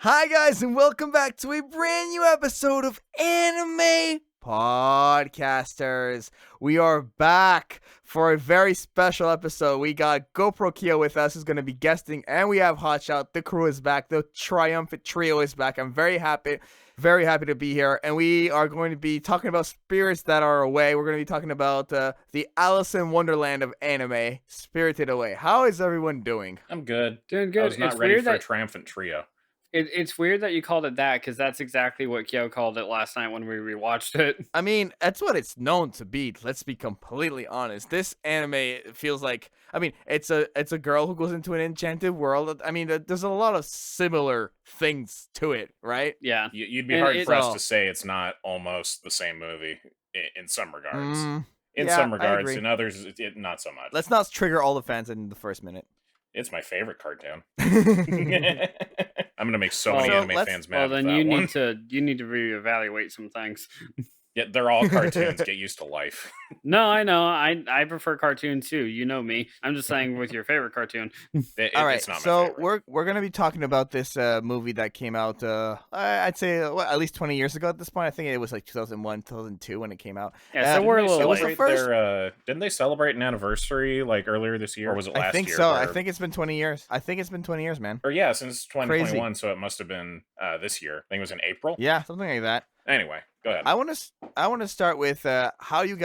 Hi guys, and welcome back to a brand new episode of Anime Podcasters. We are back for a very special episode. We got GoProKyo with us, who's going to be guesting, and we have Hotshot. The crew is back. The triumphant trio is back. I'm very happy to be here, and we are going to be talking about spirits that are away. We're going to be talking about the Alice in Wonderland of anime, Spirited Away. How is everyone doing? I'm good. Doing good. I was not ready for a triumphant trio. It's weird that you called it that, because that's exactly what Kyo called it last night when we rewatched it. I mean, that's what it's known to be. Let's be completely honest. This anime feels like, I mean, it's a girl who goes into an enchanted world. I mean, there's a lot of similar things to it, right? Yeah. You'd be hard-pressed to say it's not almost the same movie in some regards. In some regards. In others, not so much. Let's not trigger all the fans in the first minute. It's my favorite cartoon. I'm gonna make so many anime fans mad. Well, then you need to reevaluate some things. Yeah, they're all cartoons. Get used to life. No, I know. I prefer cartoons too. You know me. I'm just saying with your favorite cartoon. All right, it's not my so favorite. we're gonna be talking about this movie that came out. I'd say at least 20 years ago at this point. I think it was like 2001, 2002 when it came out. Yeah, so we're a little late. Didn't they celebrate an anniversary like earlier this year, or was it last year? I think so. I think it's been 20 years. Man. Or yeah, since 2021. So it must have been this year. I think it was in April. Yeah, something like that. Anyway, go ahead. I want to start with how you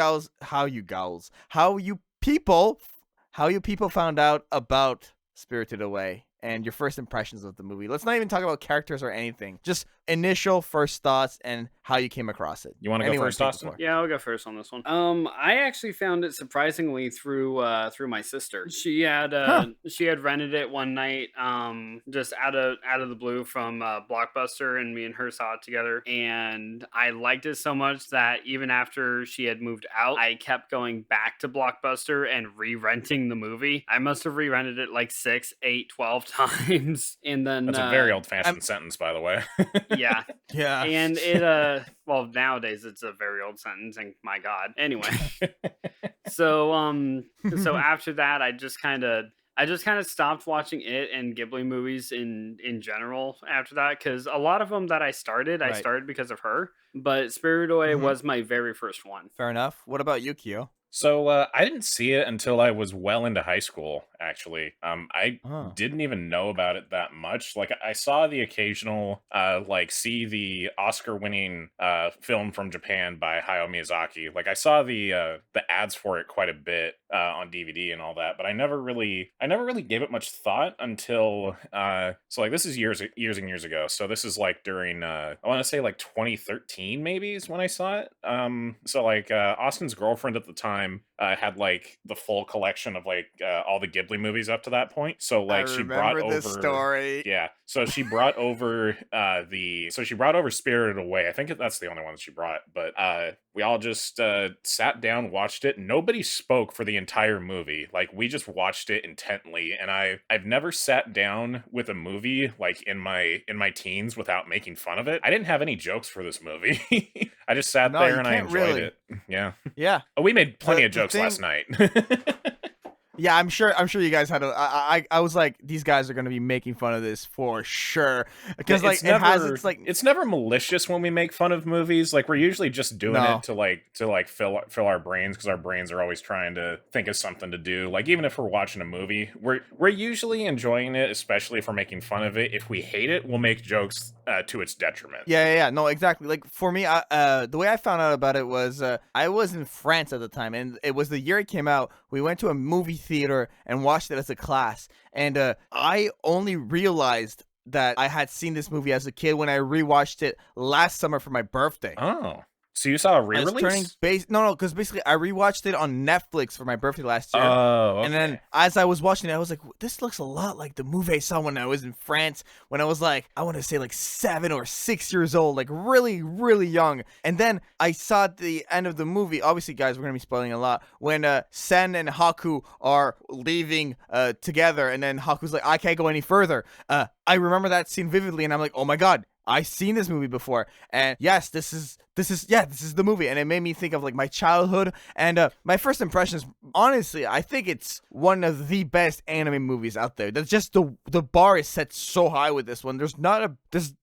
people found out about Spirited Away and your first impressions of the movie. Let's not even talk about characters or anything. Just initial first thoughts and how you came across it. You want to go first, Austin? Yeah, I'll go first on this one. I actually found it surprisingly through my sister. She had rented it one night, just out of the blue from Blockbuster, and me and her saw it together. And I liked it so much that even after she had moved out, I kept going back to Blockbuster and re-renting the movie. I must have re-rented it like 6, 8, 12 times, and then that's a very old-fashioned sentence, by the way. Yeah. And it well, nowadays it's a very old sentence, and my God. Anyway. So after that I just kind of stopped watching it and Ghibli movies in general after that, because a lot of them that I started because of her, but Spirited Away was my very first one. Fair enough. What about you, Kyo? So I didn't see it until I was well into high school, actually. I didn't even know about it that much. Like, I saw the occasional, see the Oscar-winning film from Japan by Hayao Miyazaki. Like, I saw the ads for it quite a bit on DVD and all that, but I never really gave it much thought until this is years and years ago. So this is like during I want to say like 2013 maybe is when I saw it. Austin's girlfriend at the time had like the full collection of like all the Ghibli movies up to that point. So like she brought over this story. Yeah. So she brought over Spirited Away. I think that's the only one that she brought. But we all just sat down, watched it. Nobody spoke for the entire movie. Like, we just watched it intently. And I've never sat down with a movie like in my teens without making fun of it. I didn't have any jokes for this movie. I just sat there and I enjoyed it. Yeah. Yeah. Oh, we made plenty of jokes last night. Yeah, I'm sure you guys had I was like, these guys are going to be making fun of this for sure, because like it's never malicious when we make fun of movies. Like, we're usually just doing it to fill our brains, because our brains are always trying to think of something to do. Like, even if we're watching a movie, we're usually enjoying it, especially if we're making fun of it. If we hate it, we'll make jokes to its detriment. Yeah, no, exactly. Like, for me, the way I found out about it was I was in France at the time, and it was the year it came out. We went to a movie theater and watched it as a class, and I only realized that I had seen this movie as a kid when I rewatched it last summer for my birthday. Oh. So you saw a re-release? No, because basically I rewatched it on Netflix for my birthday last year. Oh, okay. And then as I was watching it, I was like, this looks a lot like the movie I saw when I was in France, when I was like, I want to say like 7 or 6 years old, like really, really young. And then I saw at the end of the movie, obviously, guys, we're going to be spoiling a lot, when Sen and Haku are leaving together, and then Haku's like, I can't go any further. I remember that scene vividly, and I'm like, oh my God, I seen this movie before, and yes, this is the movie, and it made me think of like my childhood. And my first impressions, honestly, I think it's one of the best anime movies out there. That's just the bar is set so high with this one. There's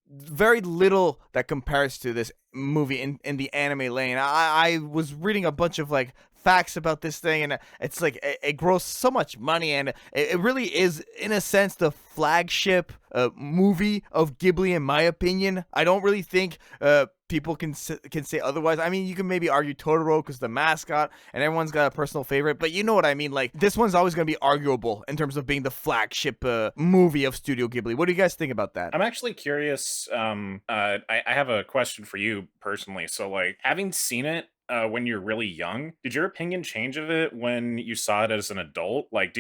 very little that compares to this movie in the anime lane. I was reading a bunch of like facts about this thing, and it's like it grows so much money, and it really is in a sense the flagship movie of Ghibli, in my opinion. I don't really think people can say otherwise. I mean, you can maybe argue Totoro because the mascot and everyone's got a personal favorite, but you know what I mean. Like, this one's always going to be arguable in terms of being the flagship movie of Studio Ghibli. What do you guys think about that? I'm actually curious. I have a question for you personally. So, like, having seen it when you're really young, did your opinion change of it when you saw it as an adult? Like,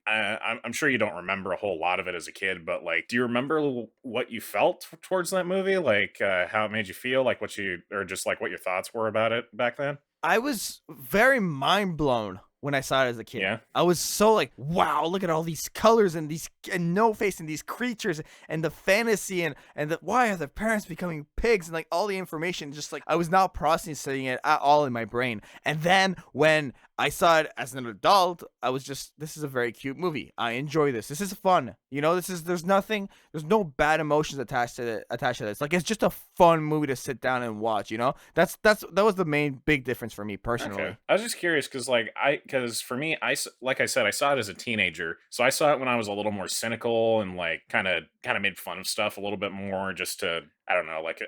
I'm sure you don't remember a whole lot of it as a kid, but like, do you remember what you felt towards that movie? Like, how it made you feel? Like, or just like what your thoughts were about it back then? I was very mind blown when I saw it as a kid. Yeah. I was so like, wow, look at all these colors and no face and these creatures and the fantasy and why are the parents becoming pigs and like all the information, just like I was not processing it at all in my brain. And then when I saw it as an adult, I was just, this is a very cute movie. I enjoy this. This is fun. You know, there's no bad emotions attached to this. Like, it's just a fun movie to sit down and watch, you know? That was the main big difference for me personally. Okay. I was just curious because for me, like I said, I saw it as a teenager. So I saw it when I was a little more cynical and like kind of made fun of stuff a little bit more, just to, I don't know, like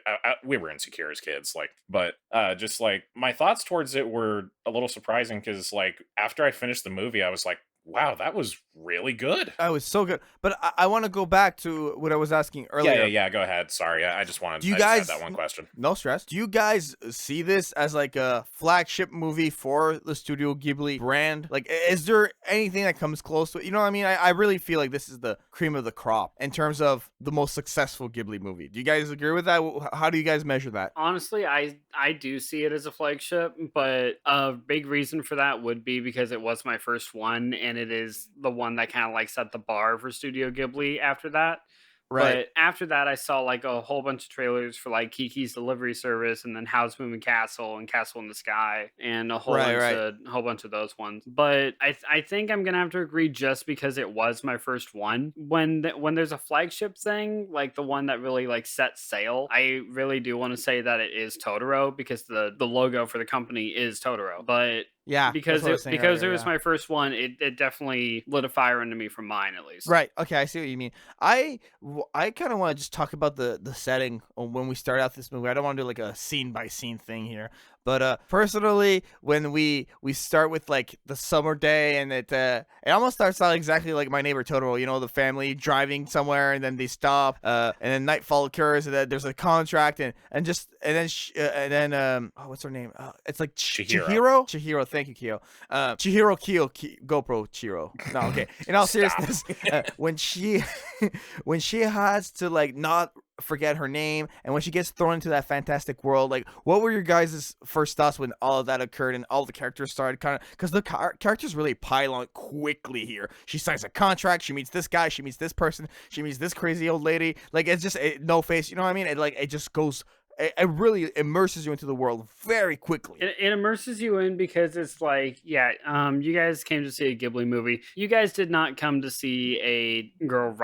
we were insecure as kids, like, but just like my thoughts towards it were a little surprising because like after I finished the movie, I was like, wow, that was really good. That was so good. But I want to go back to what I was asking earlier. Yeah. Go ahead. Sorry, I just wanted. Do you I guys just had that one question? No stress. Do you guys see this as like a flagship movie for the Studio Ghibli brand? Like, is there anything that comes close to it? You know what I mean? I really feel like this is the cream of the crop in terms of the most successful Ghibli movie. Do you guys agree with that? How do you guys measure that? Honestly, I do see it as a flagship, but a big reason for that would be because it was my first one, and it is the one that kind of like set the bar for Studio Ghibli after that. Right. But after that, I saw like a whole bunch of trailers for like Kiki's Delivery Service, and then Howl's Moving Castle and Castle in the Sky, and a whole bunch of those ones. But I think I'm gonna have to agree, just because it was my first one. When there's a flagship thing, like the one that really like sets sail, I really do want to say that it is Totoro, because the logo for the company is Totoro. But yeah, because it was my first one, it definitely lit a fire into me from mine, at least. Right. Okay, I see what you mean. I kind of want to just talk about the setting when we start out this movie. I don't want to do like a scene by scene thing here, but personally, when we start with like the summer day, and it almost starts out exactly like My Neighbor Totoro. You know, the family driving somewhere, and then they stop, and then nightfall occurs, and then there's a contract, and then what's her name? It's like Chihiro. Chihiro. Thank you, Kyo. Chihiro GoProKyo. No, okay. In all seriousness, when she has to like not forget her name, and when she gets thrown into that fantastic world, like, what were your guys' first thoughts when all of that occurred and all the characters started kind of, because the characters really pile on quickly here. She signs a contract, she meets this guy, she meets this person, she meets this crazy old lady. Like, it's just no face, you know what I mean? It just goes, it really immerses you into the world very quickly. It immerses you in, because it's like, yeah, you guys came to see a Ghibli movie. You guys did not come to see a girl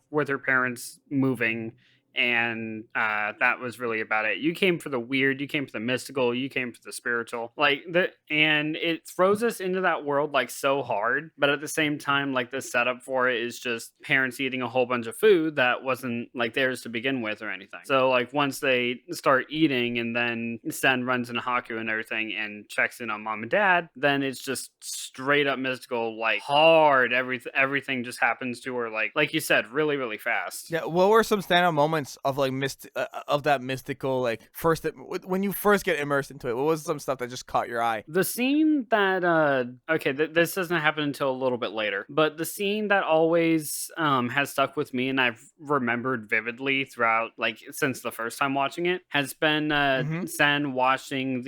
with her parents moving, and that was really about it. You came for the weird, you came for the mystical, you came for the spiritual, and it throws us into that world like so hard, but at the same time, like, the setup for it is just parents eating a whole bunch of food that wasn't like theirs to begin with or anything. So like, once they start eating, and then Sen runs into Haku and everything and checks in on mom and dad, then it's just straight up mystical, like hard. Everything just happens to her, like you said, really, really fast. Yeah, what were some standout moments of like of that mystical, like, when you first get immersed into it? What was some stuff that just caught your eye? The scene that this doesn't happen until a little bit later, but the scene that always has stuck with me, and I've remembered vividly throughout, like, since the first time watching it, has been Sen washing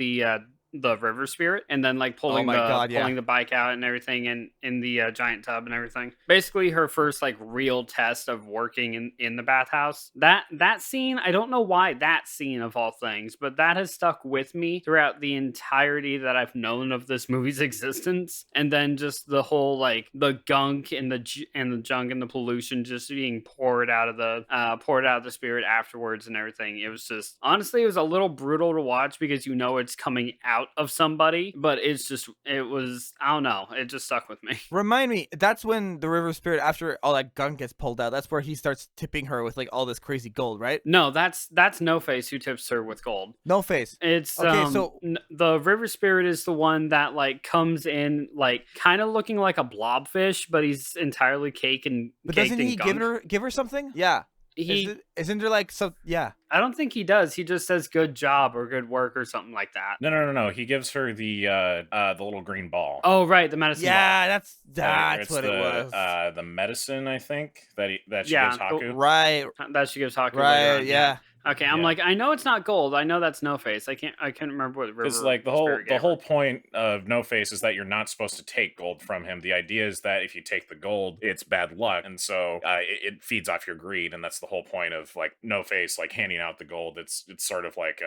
the river spirit, and then like pulling the bike out and everything in the giant tub and everything. Basically, her first like real test of working in the bathhouse. That scene, I don't know why that scene of all things, but that has stuck with me throughout the entirety that I've known of this movie's existence. And then just the whole like the gunk and the junk and the pollution just being poured out of the spirit afterwards and everything. It was just, honestly, it was a little brutal to watch because you know it's coming out of somebody, but it was, I don't know, it just stuck with me. Remind me, that's when the river spirit, after all that gunk gets pulled out, that's where he starts tipping her with like all this crazy gold, right? No, that's No Face who tips her with gold. No Face. It's okay. So the river spirit is the one that like comes in like kind of looking like a blobfish, but he's entirely cake and. But doesn't he give her something? Yeah. Isn't there like some? Yeah. I don't think he does. He just says good job or good work or something like that. No. He gives her the little green ball. Oh, right, the medicine ball. Yeah, that's what it was. The medicine, I think, that she gives Haku. Right. That she gives Haku. Right, yeah. Okay, I'm like, I know it's not gold. I know that's No Face. I can't remember what river. It's like the whole point of No Face is that you're not supposed to take gold from him. The idea is that if you take the gold, it's bad luck, and so it feeds off your greed, and that's the whole point of like No Face like handing out the gold. It's sort of like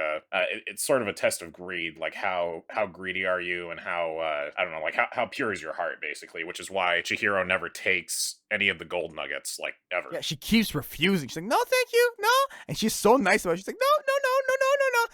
it's sort of a test of greed, like how greedy are you, and how I don't know, like how pure is your heart, basically, which is why Chihiro never takes any of the gold nuggets, like, ever. Yeah, she keeps refusing. She's like, no, thank you, no. And she's so nice about it. She's like, no.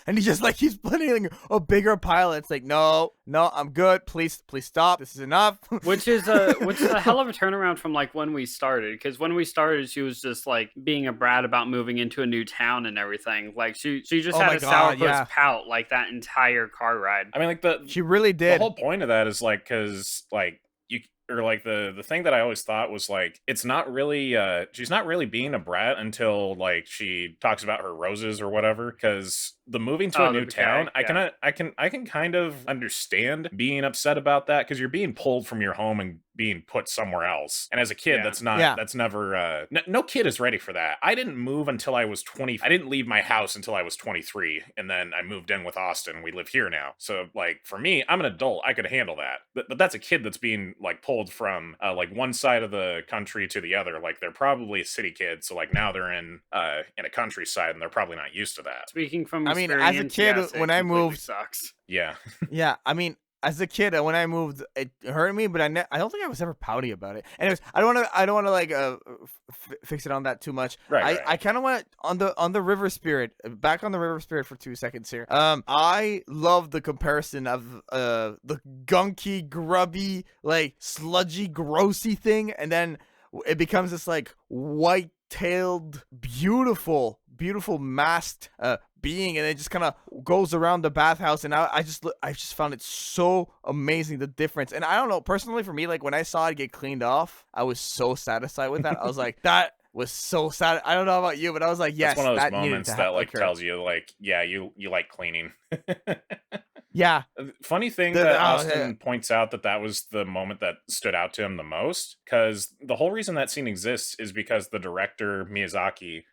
And he just like keeps putting a bigger pile. It's like, no, I'm good. Please stop. This is enough. Which is a hell of a turnaround from like when we started. Because when we started, she was just like being a brat about moving into a new town and everything. Like she just had a sourpuss pout like that entire car ride. I mean, like she really did. The whole point of that is like, because like the thing that I always thought was like, it's not really she's not really being a brat until like she talks about her roses or whatever, because the moving to a new town, yeah. I can kind of understand being upset about that, because you're being pulled from your home and being put somewhere else. And as a kid, that's never no kid is ready for that. I didn't move until I was 20. I didn't leave my house until I was 23, and then I moved in with Austin. We live here now. So like for me, I'm an adult. I could handle that. But that's a kid that's being like pulled from like one side of the country to the other. Like they're probably a city kid, so like now they're in a countryside, and they're probably not used to that. Speaking from I mean, as a kid, when I moved, sucks. Yeah. Yeah, I mean, as a kid, when I moved, it hurt me, but I don't think I was ever pouty about it. Anyways, I don't want to like fix it on that too much. Right. I kind of want on the river spirit, back on the river spirit for 2 seconds here. I love the comparison of the gunky, grubby, like sludgy, grossy thing, and then it becomes this like white-tailed, beautiful masked being, and it just kind of goes around the bathhouse, and I just found it so amazing, the difference. And I don't know, personally for me, like when I saw it get cleaned off, I was so satisfied with that. I was like, that was so sad. I don't know about you, but I was like, yes, that's one of those that moments that like tells you like, yeah, you like cleaning. Yeah. Funny thing that Austin points out that was the moment that stood out to him the most, because the whole reason that scene exists is because the director Miyazaki,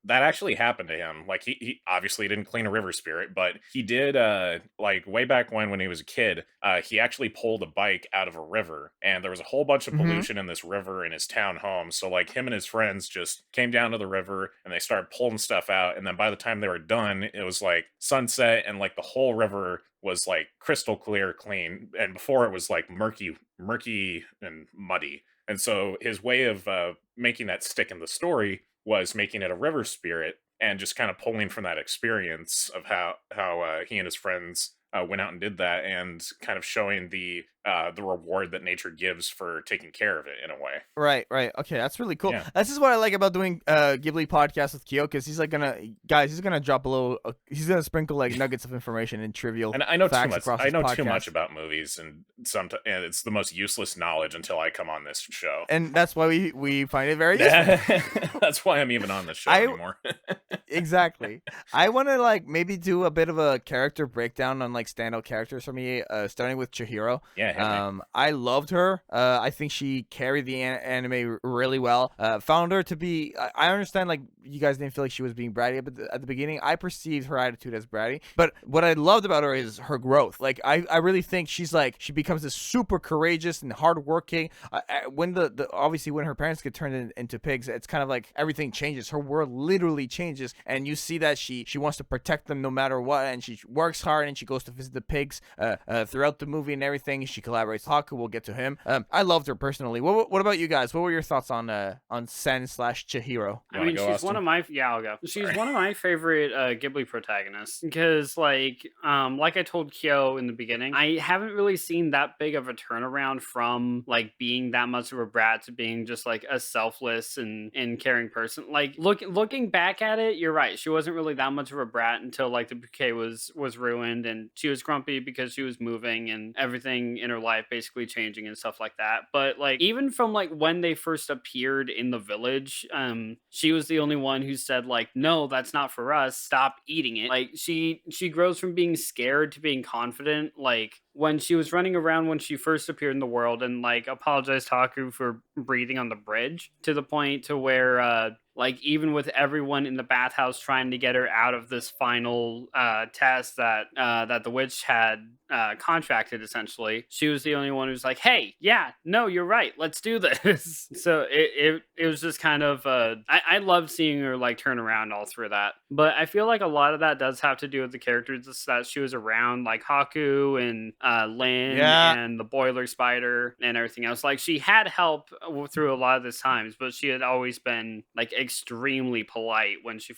that actually happened to him. Like he obviously didn't clean a river spirit, but he did like way back when he was a kid, he actually pulled a bike out of a river, and there was a whole bunch of pollution in this river in his town home. So like him and his friends just came down to the river and they started pulling stuff out, and then by the time they were done, it was like sunset, and like the whole river was like crystal clear clean, and before it was like murky and muddy. And so his way of making that stick in the story was making it a river spirit, and just kind of pulling from that experience of how he and his friends went out and did that, and kind of showing the reward that nature gives for taking care of it in a way. Right. Okay, that's really cool. Yeah. This is what I like about doing Ghibli podcast with Kyo, because he's gonna drop a little. He's gonna sprinkle like nuggets of information and trivial. And I know facts too much. across I know his too podcast. much about movies, and and it's the most useless knowledge until I come on this show. And that's why we find it very useful. That's why I'm even on this show anymore. Exactly. I want to like maybe do a bit of a character breakdown on like standout characters for me, starting with Chihiro. Yeah. Yeah, hit me. I loved her. I think she carried the anime really well. Found her to be. I understand like you guys didn't feel like she was being bratty at the beginning. I perceived her attitude as bratty, but what I loved about her is her growth. Like I really think she becomes this super courageous and hardworking. When the obviously when her parents get turned into pigs, it's kind of like everything changes. Her world literally changes, and you see that she wants to protect them no matter what, and she works hard, and she goes to visit the pigs throughout the movie and everything. She collaborates with Haku. We'll get to him. I loved her personally. What about you guys? What were your thoughts on Sen/Chihiro? I mean, she's one of my I'll go. She's one of my favorite Ghibli protagonists because, like I told Kyo in the beginning, I haven't really seen that big of a turnaround from like being that much of a brat to being just like a selfless and caring person. Like looking back at it, you're right. She wasn't really that much of a brat until like the bouquet was ruined, and she was grumpy because she was moving and everything in her life basically changing and stuff like that. But like even from like when they first appeared in the village, she was the only one who said like, no, that's not for us, stop eating it. Like she grows from being scared to being confident. Like when she was running around when she first appeared in the world and like apologized to Haku for breathing on the bridge, to the point to where like even with everyone in the bathhouse trying to get her out of this final test that the witch had contracted, essentially, she was the only one who's like, hey, yeah, no, you're right, let's do this. So it was just kind of I loved seeing her like turn around all through that. But I feel like a lot of that does have to do with the characters that she was around, like Haku and Lin and the boiler spider and everything else. Like she had help through a lot of these times, but she had always been like extremely polite when she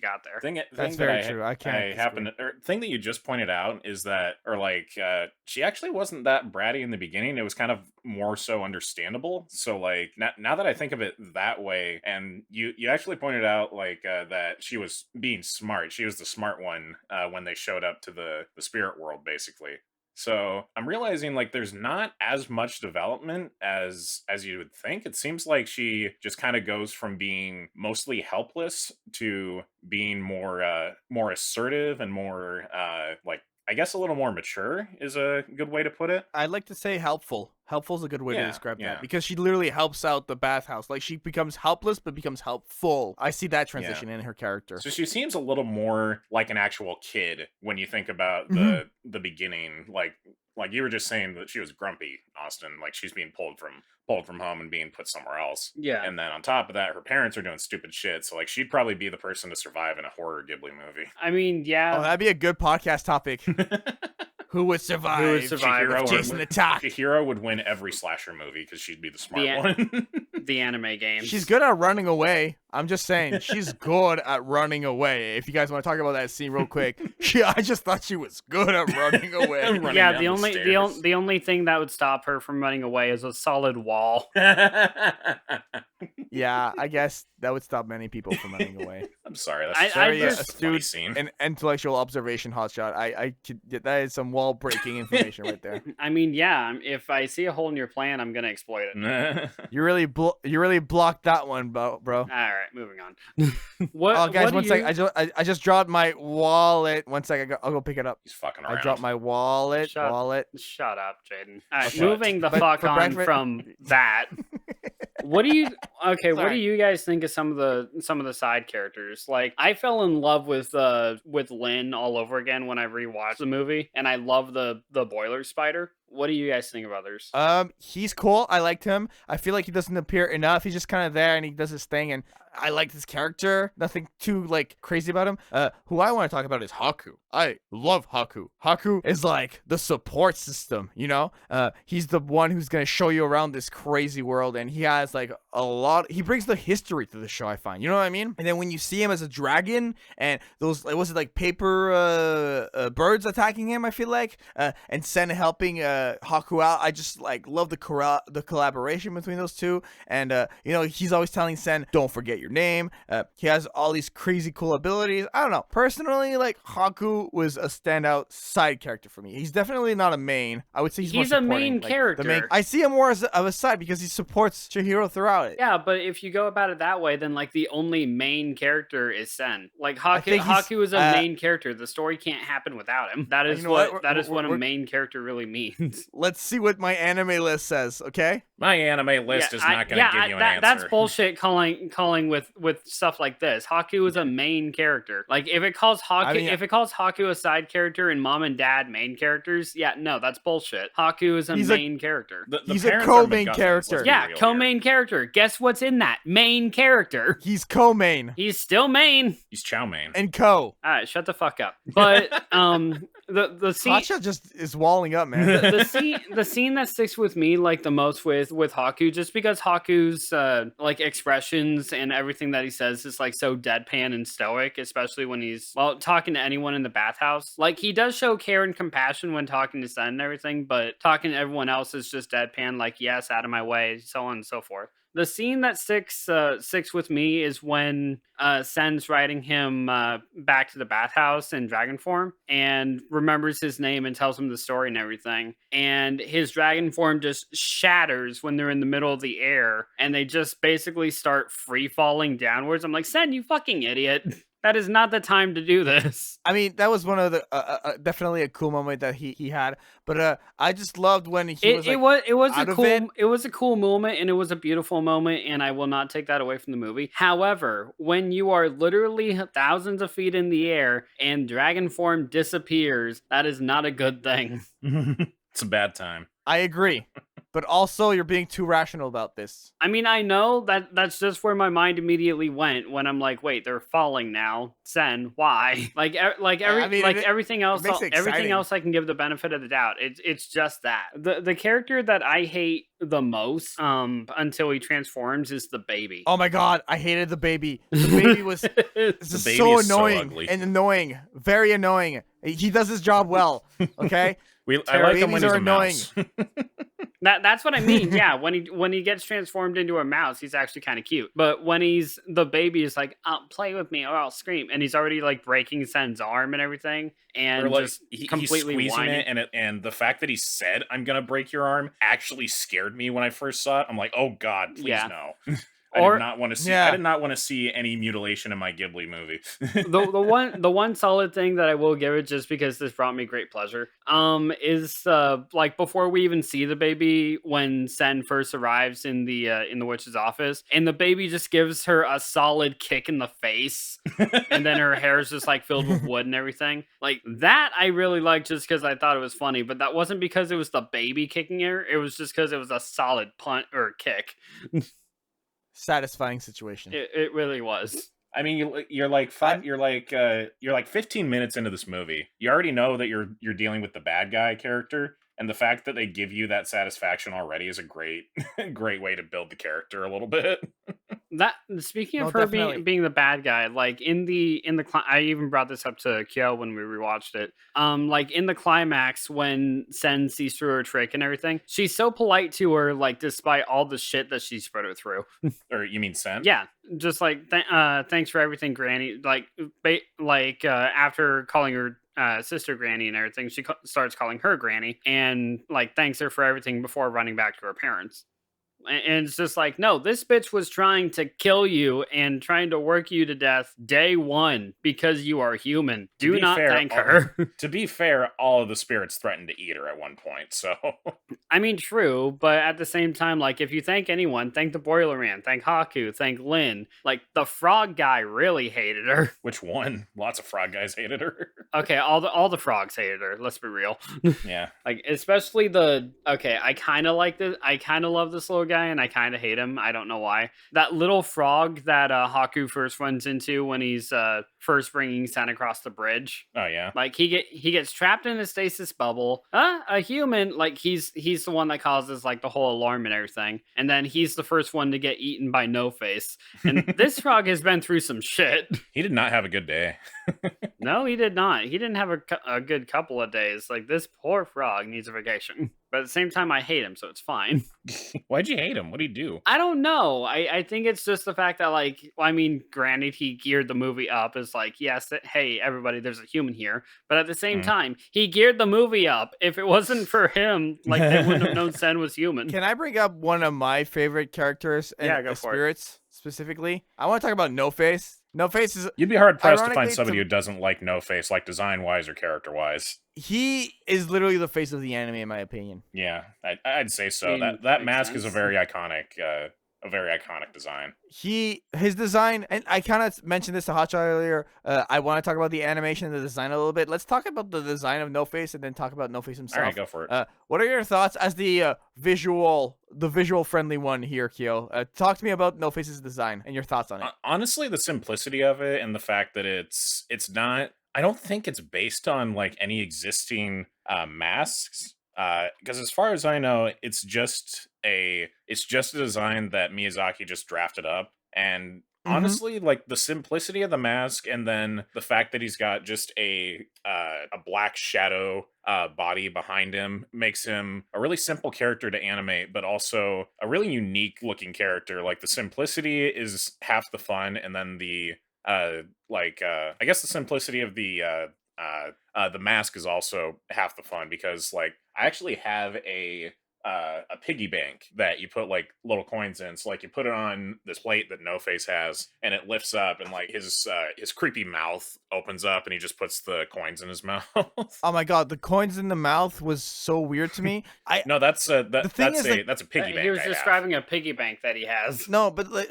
got there. That's very true. I can't. Thing that you just pointed out is that, or like, she actually wasn't that bratty in the beginning. It was kind of more so understandable. So like now that I think of it that way, and you actually pointed out like that she was being smart. She was the smart one when they showed up to the spirit world, basically. So I'm realizing like there's not as much development as you would think. It seems like she just kind of goes from being mostly helpless to being more assertive and more like, I guess, a little more mature is a good way to put it. I'd like to say helpful. Helpful is a good way to describe that, because she literally helps out the bathhouse. Like she becomes helpless but becomes helpful. I see that transition in her character. So she seems a little more like an actual kid when you think about the beginning. Like you were just saying that she was grumpy, Austin. Like she's being pulled from home and being put somewhere else. Yeah. And then on top of that, her parents are doing stupid shit. So like she'd probably be the person to survive in a horror Ghibli movie. I mean, yeah. Oh, that'd be a good podcast topic. Who would survive? Chihiro if Jason attacked? Chihiro would win every slasher movie because she'd be the smart one. The anime games. She's good at running away. I'm just saying, she's good at running away. If you guys want to talk about that scene real quick, I just thought she was good at running away. The only thing that would stop her from running away is a solid wall. Yeah, I guess that would stop many people from running away. I'm sorry, that's very astute scene. An intellectual observation, Hotshot. That is some wall breaking information right there. I mean, yeah. If I see a hole in your plan, I'm gonna exploit it. You really blocked that one, bro. All right, moving on. Guys, one sec. I just dropped my wallet. 1 sec. I'll go pick it up. He's fucking around. I dropped my wallet. Shut up, Jaden. All right, moving the fuck on from that. What do you guys think of some of the side characters? Like, I fell in love with Lin all over again when I rewatched the movie, and I love the boiler spider. What do you guys think of others? He's cool. I liked him. I feel like he doesn't appear enough. He's just kind of there and he does his thing, and I like his character. Nothing too like crazy about him. Who I want to talk about is Haku. I love Haku. Haku is like the support system, you know? He's the one who's gonna show you around this crazy world, and he has like he brings the history to the show, I find. You know what I mean? And then when you see him as a dragon and those, was it like paper birds attacking him, I feel like, and Sen helping Haku out, I just like love the collaboration between those two. And you know, he's always telling Sen, don't forget your name. He has all these crazy cool abilities. I don't know. Personally, like, Haku was a standout side character for me. He's definitely not a main. I would say he's more a main supporting, character. I see him more as of a side because he supports Chihiro throughout it. Yeah, but if you go about it that way, then like the only main character is Sen. Like Haku is a main character. The story can't happen without him. That is what a main character really means. Let's see what my anime list says, okay? My anime list is not going to give you an answer. That's bullshit calling with stuff like this. Haku is a main character. Like if it calls Haku a side character and mom and dad main characters, yeah, no, that's bullshit. Haku is a main character. He's a co-main character. Yeah, co-main character. Guess what's in that? Main character. He's co-main. He's still main. He's chow main. And co. Alright, shut the fuck up. But the scene Hotshot just is walling up, man. The scene that sticks with me like the most with Haku, just because Haku's like expressions and everything that he says is like so deadpan and stoic, especially when he's talking to anyone in the bathhouse. Like he does show care and compassion when talking to Sen and everything, but talking to everyone else is just deadpan, like yes, out of my way, so on and so forth. The scene that sticks with me is when Sen's riding him back to the bathhouse in dragon form and remembers his name and tells him the story and everything. And his dragon form just shatters when they're in the middle of the air and they just basically start free falling downwards. I'm like, Sen, you fucking idiot. That is not the time to do this. I mean, that was one of the definitely a cool moment that he had. But I just loved when it was a cool moment and it was a beautiful moment, and I will not take that away from the movie. However, when you are literally thousands of feet in the air and dragon form disappears, that is not a good thing. It's a bad time. I agree. But also, you're being too rational about this. I mean, I know that's just where my mind immediately went when I'm like, wait, they're falling now. Sen, why? Everything else I can give the benefit of the doubt. It's just that. The character that I hate the most until he transforms is the baby. Oh my god, I hated the baby. The baby was so annoying and annoying. Very annoying. He does his job well, okay? I like him when he's a mouse. That's what I mean. Yeah, when he gets transformed into a mouse, he's actually kind of cute. But when the baby is like, play with me or I'll scream, and he's already like breaking Sen's arm and everything, and like, just completely he's squeezing whining. it, and the fact that he said, "I'm gonna break your arm," actually scared me when I first saw it. I'm like, oh god, please no. I did not want to see. I did not want to see any mutilation in my Ghibli movie. the one solid thing that I will give it, just because this brought me great pleasure, is like before we even see the baby, when Sen first arrives in the witch's office, and the baby just gives her a solid kick in the face, and then her hair is just like filled with wood and everything. Like that, I really liked just because I thought it was funny, but that wasn't because it was the baby kicking her. It was just because it was a solid punt or kick. Satisfying situation. It really was. I mean, you're like 15 minutes into this movie. You already know that you're dealing with the bad guy character, and the fact that they give you that satisfaction already is a great way to build the character a little bit. That speaking of her being the bad guy, like in the I even brought this up to Kyo when we rewatched it. Like in the climax when Sen sees through her trick and everything, she's so polite to her, like despite all the shit that she's put her through. Or you mean Sen? Yeah, just like thanks for everything, Granny. Like after calling her sister Granny and everything, she starts calling her Granny and like thanks her for everything before running back to her parents. And it's just like, no, this bitch was trying to kill you and trying to work you to death day one because you are human. Do not thank her. To be fair, all of the spirits threatened to eat her at one point, so... I mean, true, but at the same time, like, if you thank anyone, thank the Boiler Man, thank Haku, thank Lin. Like, the frog guy really hated her. Which one? Lots of frog guys hated her. Okay, all the frogs hated her, let's be real. Yeah. Like, especially I kind of like this, I kind of love this little guy, and I kind of hate him. I don't know why. That little frog that Haku first runs into when he's first bringing Sen across the bridge. Oh yeah. Like he gets trapped in a stasis bubble. A human, like he's the one that causes like the whole alarm and everything. And then he's the first one to get eaten by No Face. And this frog has been through some shit. He did not have a good day. No, he did not. He didn't have a good couple of days. Like this poor frog needs a vacation. But at the same time, I hate him, so it's fine. Why'd you hate him? What did he do? I don't know. I think it's just the fact that, like, well, I mean, granted, he geared the movie up as like, yes, hey, everybody, there's a human here. But at the same time, he geared the movie up. If it wasn't for him, like, they wouldn't have known Sen was human. Can I bring up one of my favorite characters and Yeah, go for it. spirits specifically? I want to talk about No Face. No Face is... You'd be hard-pressed to find ironically, somebody who doesn't like No Face, like design-wise or character-wise. He is literally the face of the anime, in my opinion. Yeah, I'd say so. I mean, That makes mask is sense. a very iconic design. His design, and I kind of mentioned this to Hotshot earlier. I want to talk about the animation and the design a little bit. Let's talk about the design of No Face, and then talk about No Face himself. All right, go for it. What are your thoughts as the visual friendly one here, Kyo? Talk to me about No Face's design and your thoughts on it. Honestly, the simplicity of it and the fact that it's not. I don't think it's based on like any existing masks. Because as far as I know, it's just a design that Miyazaki just drafted up. And honestly, like the simplicity of the mask, and then the fact that he's got just a black shadow body behind him makes him a really simple character to animate, but also a really unique looking character. Like the simplicity is half the fun, and then the I guess the simplicity of the mask is also half the fun, because like I actually have a piggy bank that you put like little coins in. So like you put it on this plate that No Face has, and it lifts up, and like his creepy mouth opens up, and he just puts the coins in his mouth. Oh my god, the coins in the mouth was so weird to me. No, that's a that's a piggy bank. He was I have. describing a piggy bank that he has. No, but like,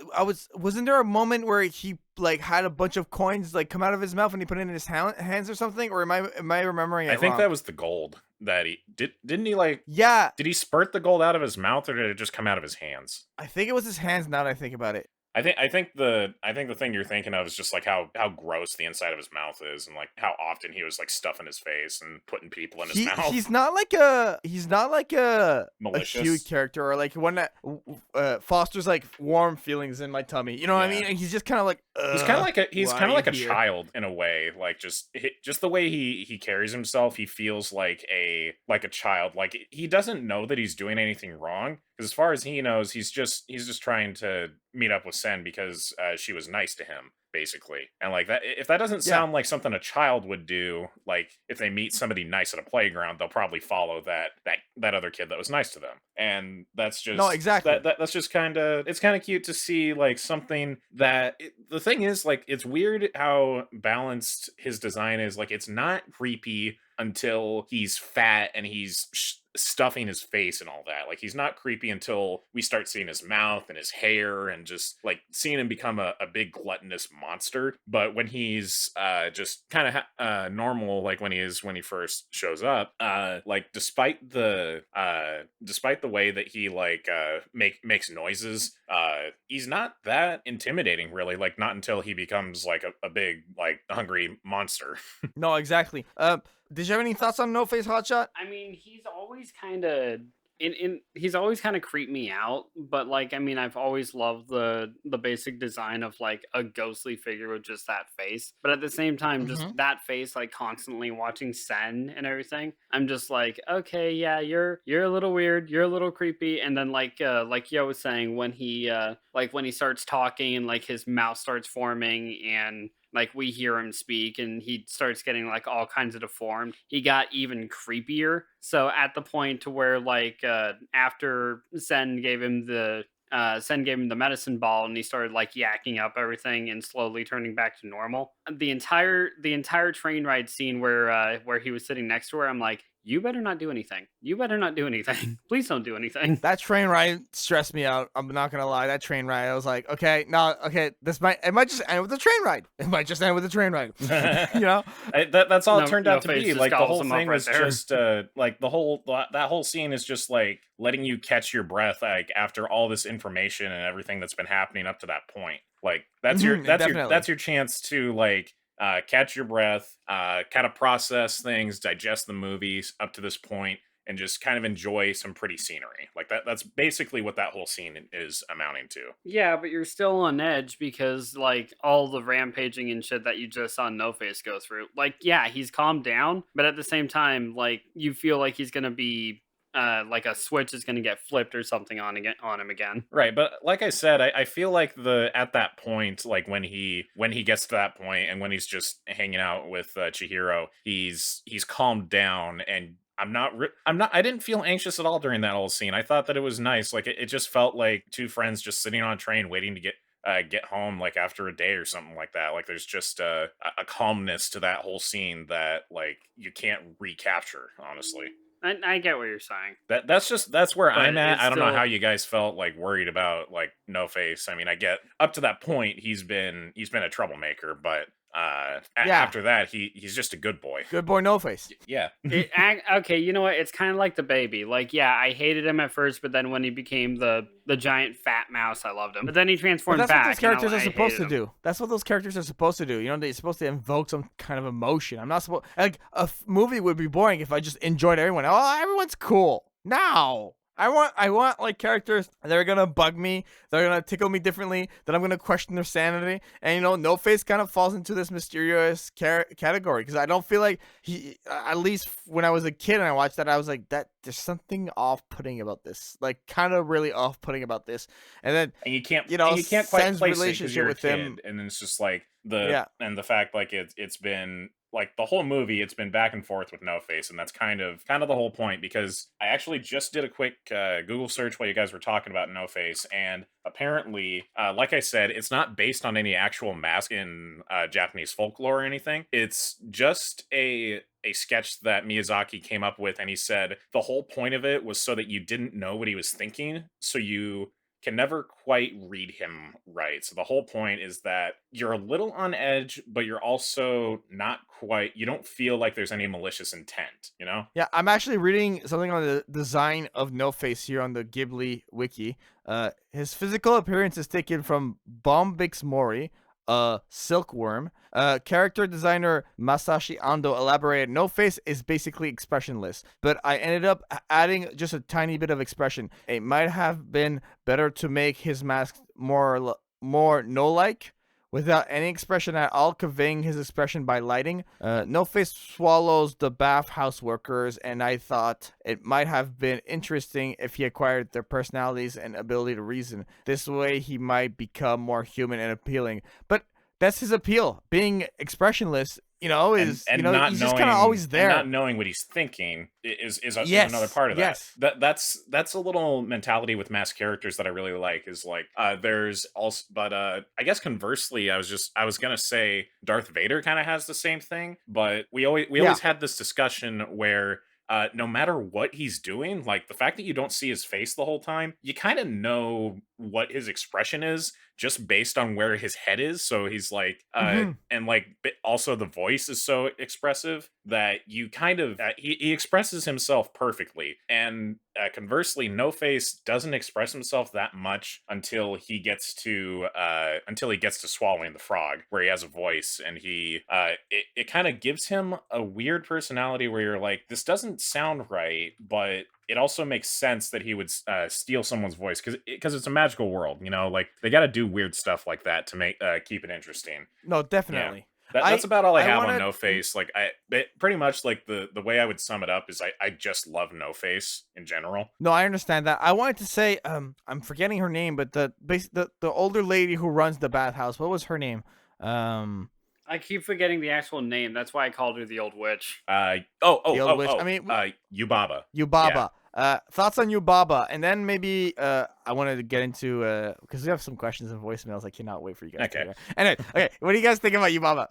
wasn't there a moment where he like had a bunch of coins like come out of his mouth and he put it in his hands or something? Or am I remembering it I think wrong? that was the gold that he didn't he like Yeah, did he spurt the gold out of his mouth, or did it just come out of his hands? I think it was his hands. Now that I think about it. I think the thing you're thinking of is just like how gross the inside of his mouth is, and like how often he was like stuffing his face and putting people in his mouth. He's not like a Malicious. cute character, or like one that fosters like warm feelings in my tummy. You know what I mean? And he's just kind of like He's kind of like a here? child in a way, like just the way he carries himself. He feels like a child. Like he doesn't know that he's doing anything wrong, because as far as he knows, he's just trying to meet up with Sen because she was nice to him, basically. And like that, if that doesn't sound like something a child would do, like if they meet somebody nice at a playground, they'll probably follow that other kid that was nice to them. And that's just No, exactly. That's just kind of cute to see, like something that the thing is, like, it's weird how balanced his design is. Like, it's not creepy until he's fat and he's stuffing his face and all that. Like, he's not creepy until we start seeing his mouth and his hair and just like seeing him become a big gluttonous monster. But when he's just kind of normal, like when he first shows up, like despite the way that he like makes noises, he's not that intimidating, really. Like, not until he becomes like a big like hungry monster. No, exactly. Did you have any thoughts on No Face, Hotshot? I mean, he's always kind of he's always kind of creeped me out, but like, I mean, I've always loved the basic design of like a ghostly figure with just that face. But at the same time, just that face, like constantly watching Sen and everything, I'm just like, okay, yeah, you're a little weird, you're a little creepy. And then like Yo was saying, when he starts talking and like his mouth starts forming and like we hear him speak and he starts getting like all kinds of deformed, he got even creepier. So at the point to where like after Sen gave him the medicine ball and he started like yakking up everything and slowly turning back to normal, the entire train ride scene where he was sitting next to her, I'm like, you better not do anything. You better not do anything. Please don't do anything. That train ride stressed me out. I'm not gonna lie. That train ride, I was like, okay, it might just end with a train ride. It might just end with a train ride. You know, that's all it turned out to be. Like the whole thing was there. just like that whole scene is just like letting you catch your breath, like after all this information and everything that's been happening up to that point. Like that's your chance to like catch your breath, kind of process things, digest the movies up to this point, and just kind of enjoy some pretty scenery. Like that's basically what that whole scene is amounting to. Yeah, but you're still on edge because like all the rampaging and shit that you just saw No Face go through. Like, yeah, he's calmed down, but at the same time, like you feel like he's gonna be like a switch is gonna get flipped or something on him again. Right, but like I said, I feel like at that point, like when he gets to that point and when he's just hanging out with Chihiro, he's calmed down, and I didn't feel anxious at all during that whole scene. I thought that it was nice. Like it just felt like two friends just sitting on a train waiting to get home, like after a day or something like that. Like there's just a calmness to that whole scene that like you can't recapture, honestly. I get what you're saying. That's where But I'm at. it's I don't know still- how you guys felt like worried about like No Face. I mean, I get up to that point he's been a troublemaker, but after that he's just a good boy. Good boy, No Face. Yeah. Okay, you know what? It's kind of like the baby. Like, yeah, I hated him at first, but then when he became the giant fat mouse, I loved him. But then he But transformed that's back. what those characters and are I supposed to hated him. do. That's what those characters are supposed to do. You know, they're supposed to invoke some kind of emotion. I'm not supposed like movie would be boring if I just enjoyed everyone. Oh, everyone's cool. No. I want like characters that are gonna bug me, that are gonna tickle me differently, that I'm gonna question their sanity. And you know, No Face kind of falls into this mysterious category because I don't feel like he. At least when I was a kid and I watched that, I was like, that there's something off-putting about this, like kind of really off-putting about this. And then And you can't quite Sen's place it 'cause relationship you're a with kid, him. and then it's just like the fact like it's been like the whole movie, it's been back and forth with No Face, and that's kind of the whole point. Because I actually just did a quick Google search while you guys were talking about No Face, and apparently, like I said, it's not based on any actual mask in Japanese folklore or anything. It's just a sketch that Miyazaki came up with, and he said the whole point of it was so that you didn't know what he was thinking, so you can never quite read him right. So the whole point is that you're a little on edge, but you're also not quite, you don't feel like there's any malicious intent, you know? Yeah, I'm actually reading something on the design of No Face here on the Ghibli wiki. His physical appearance is taken from Bombix Mori, a silkworm. Character designer Masashi Ando elaborated, No Face is basically expressionless, but I ended up adding just a tiny bit of expression. It might have been better to make his mask more no-like, without any expression at all, conveying his expression by lighting. No Face swallows the bathhouse workers, and I thought it might have been interesting if he acquired their personalities and ability to reason. This way, he might become more human and appealing. But that's his appeal. Being expressionless, you know, is and you know, not he's knowing, just kind of always there. and not knowing what he's thinking is Yes, another part of yes. that. That's a little mentality with masked characters that I really like. Is like there's also, but I guess conversely, I was gonna say Darth Vader kind of has the same thing, but we always had this discussion where no matter what he's doing, like the fact that you don't see his face the whole time, you kind of know what his expression is just based on where his head is. So he's like, and like also the voice is so expressive that you kind of, he expresses himself perfectly. And conversely, No Face doesn't express himself that much until he gets to swallowing the frog, where he has a voice, and it kind of gives him a weird personality where you're like, this doesn't sound right, but it also makes sense that he would steal someone's voice because it's a magical world, you know. Like they got to do weird stuff like that to make keep it interesting. No, definitely. That's about all I have wanted- on No Face. Like pretty much like the way I would sum it up is I just love No Face in general. No, I understand that. I wanted to say, I'm forgetting her name, but the older lady who runs the bathhouse. What was her name? I keep forgetting the actual name. That's why I called her the old witch. The old witch. I mean, Yubaba. Yubaba. Thoughts on Yubaba, and then maybe I wanted to get into because we have some questions and voicemails. I cannot wait for you guys. Okay. Anyway, okay, what do you guys think about Yubaba?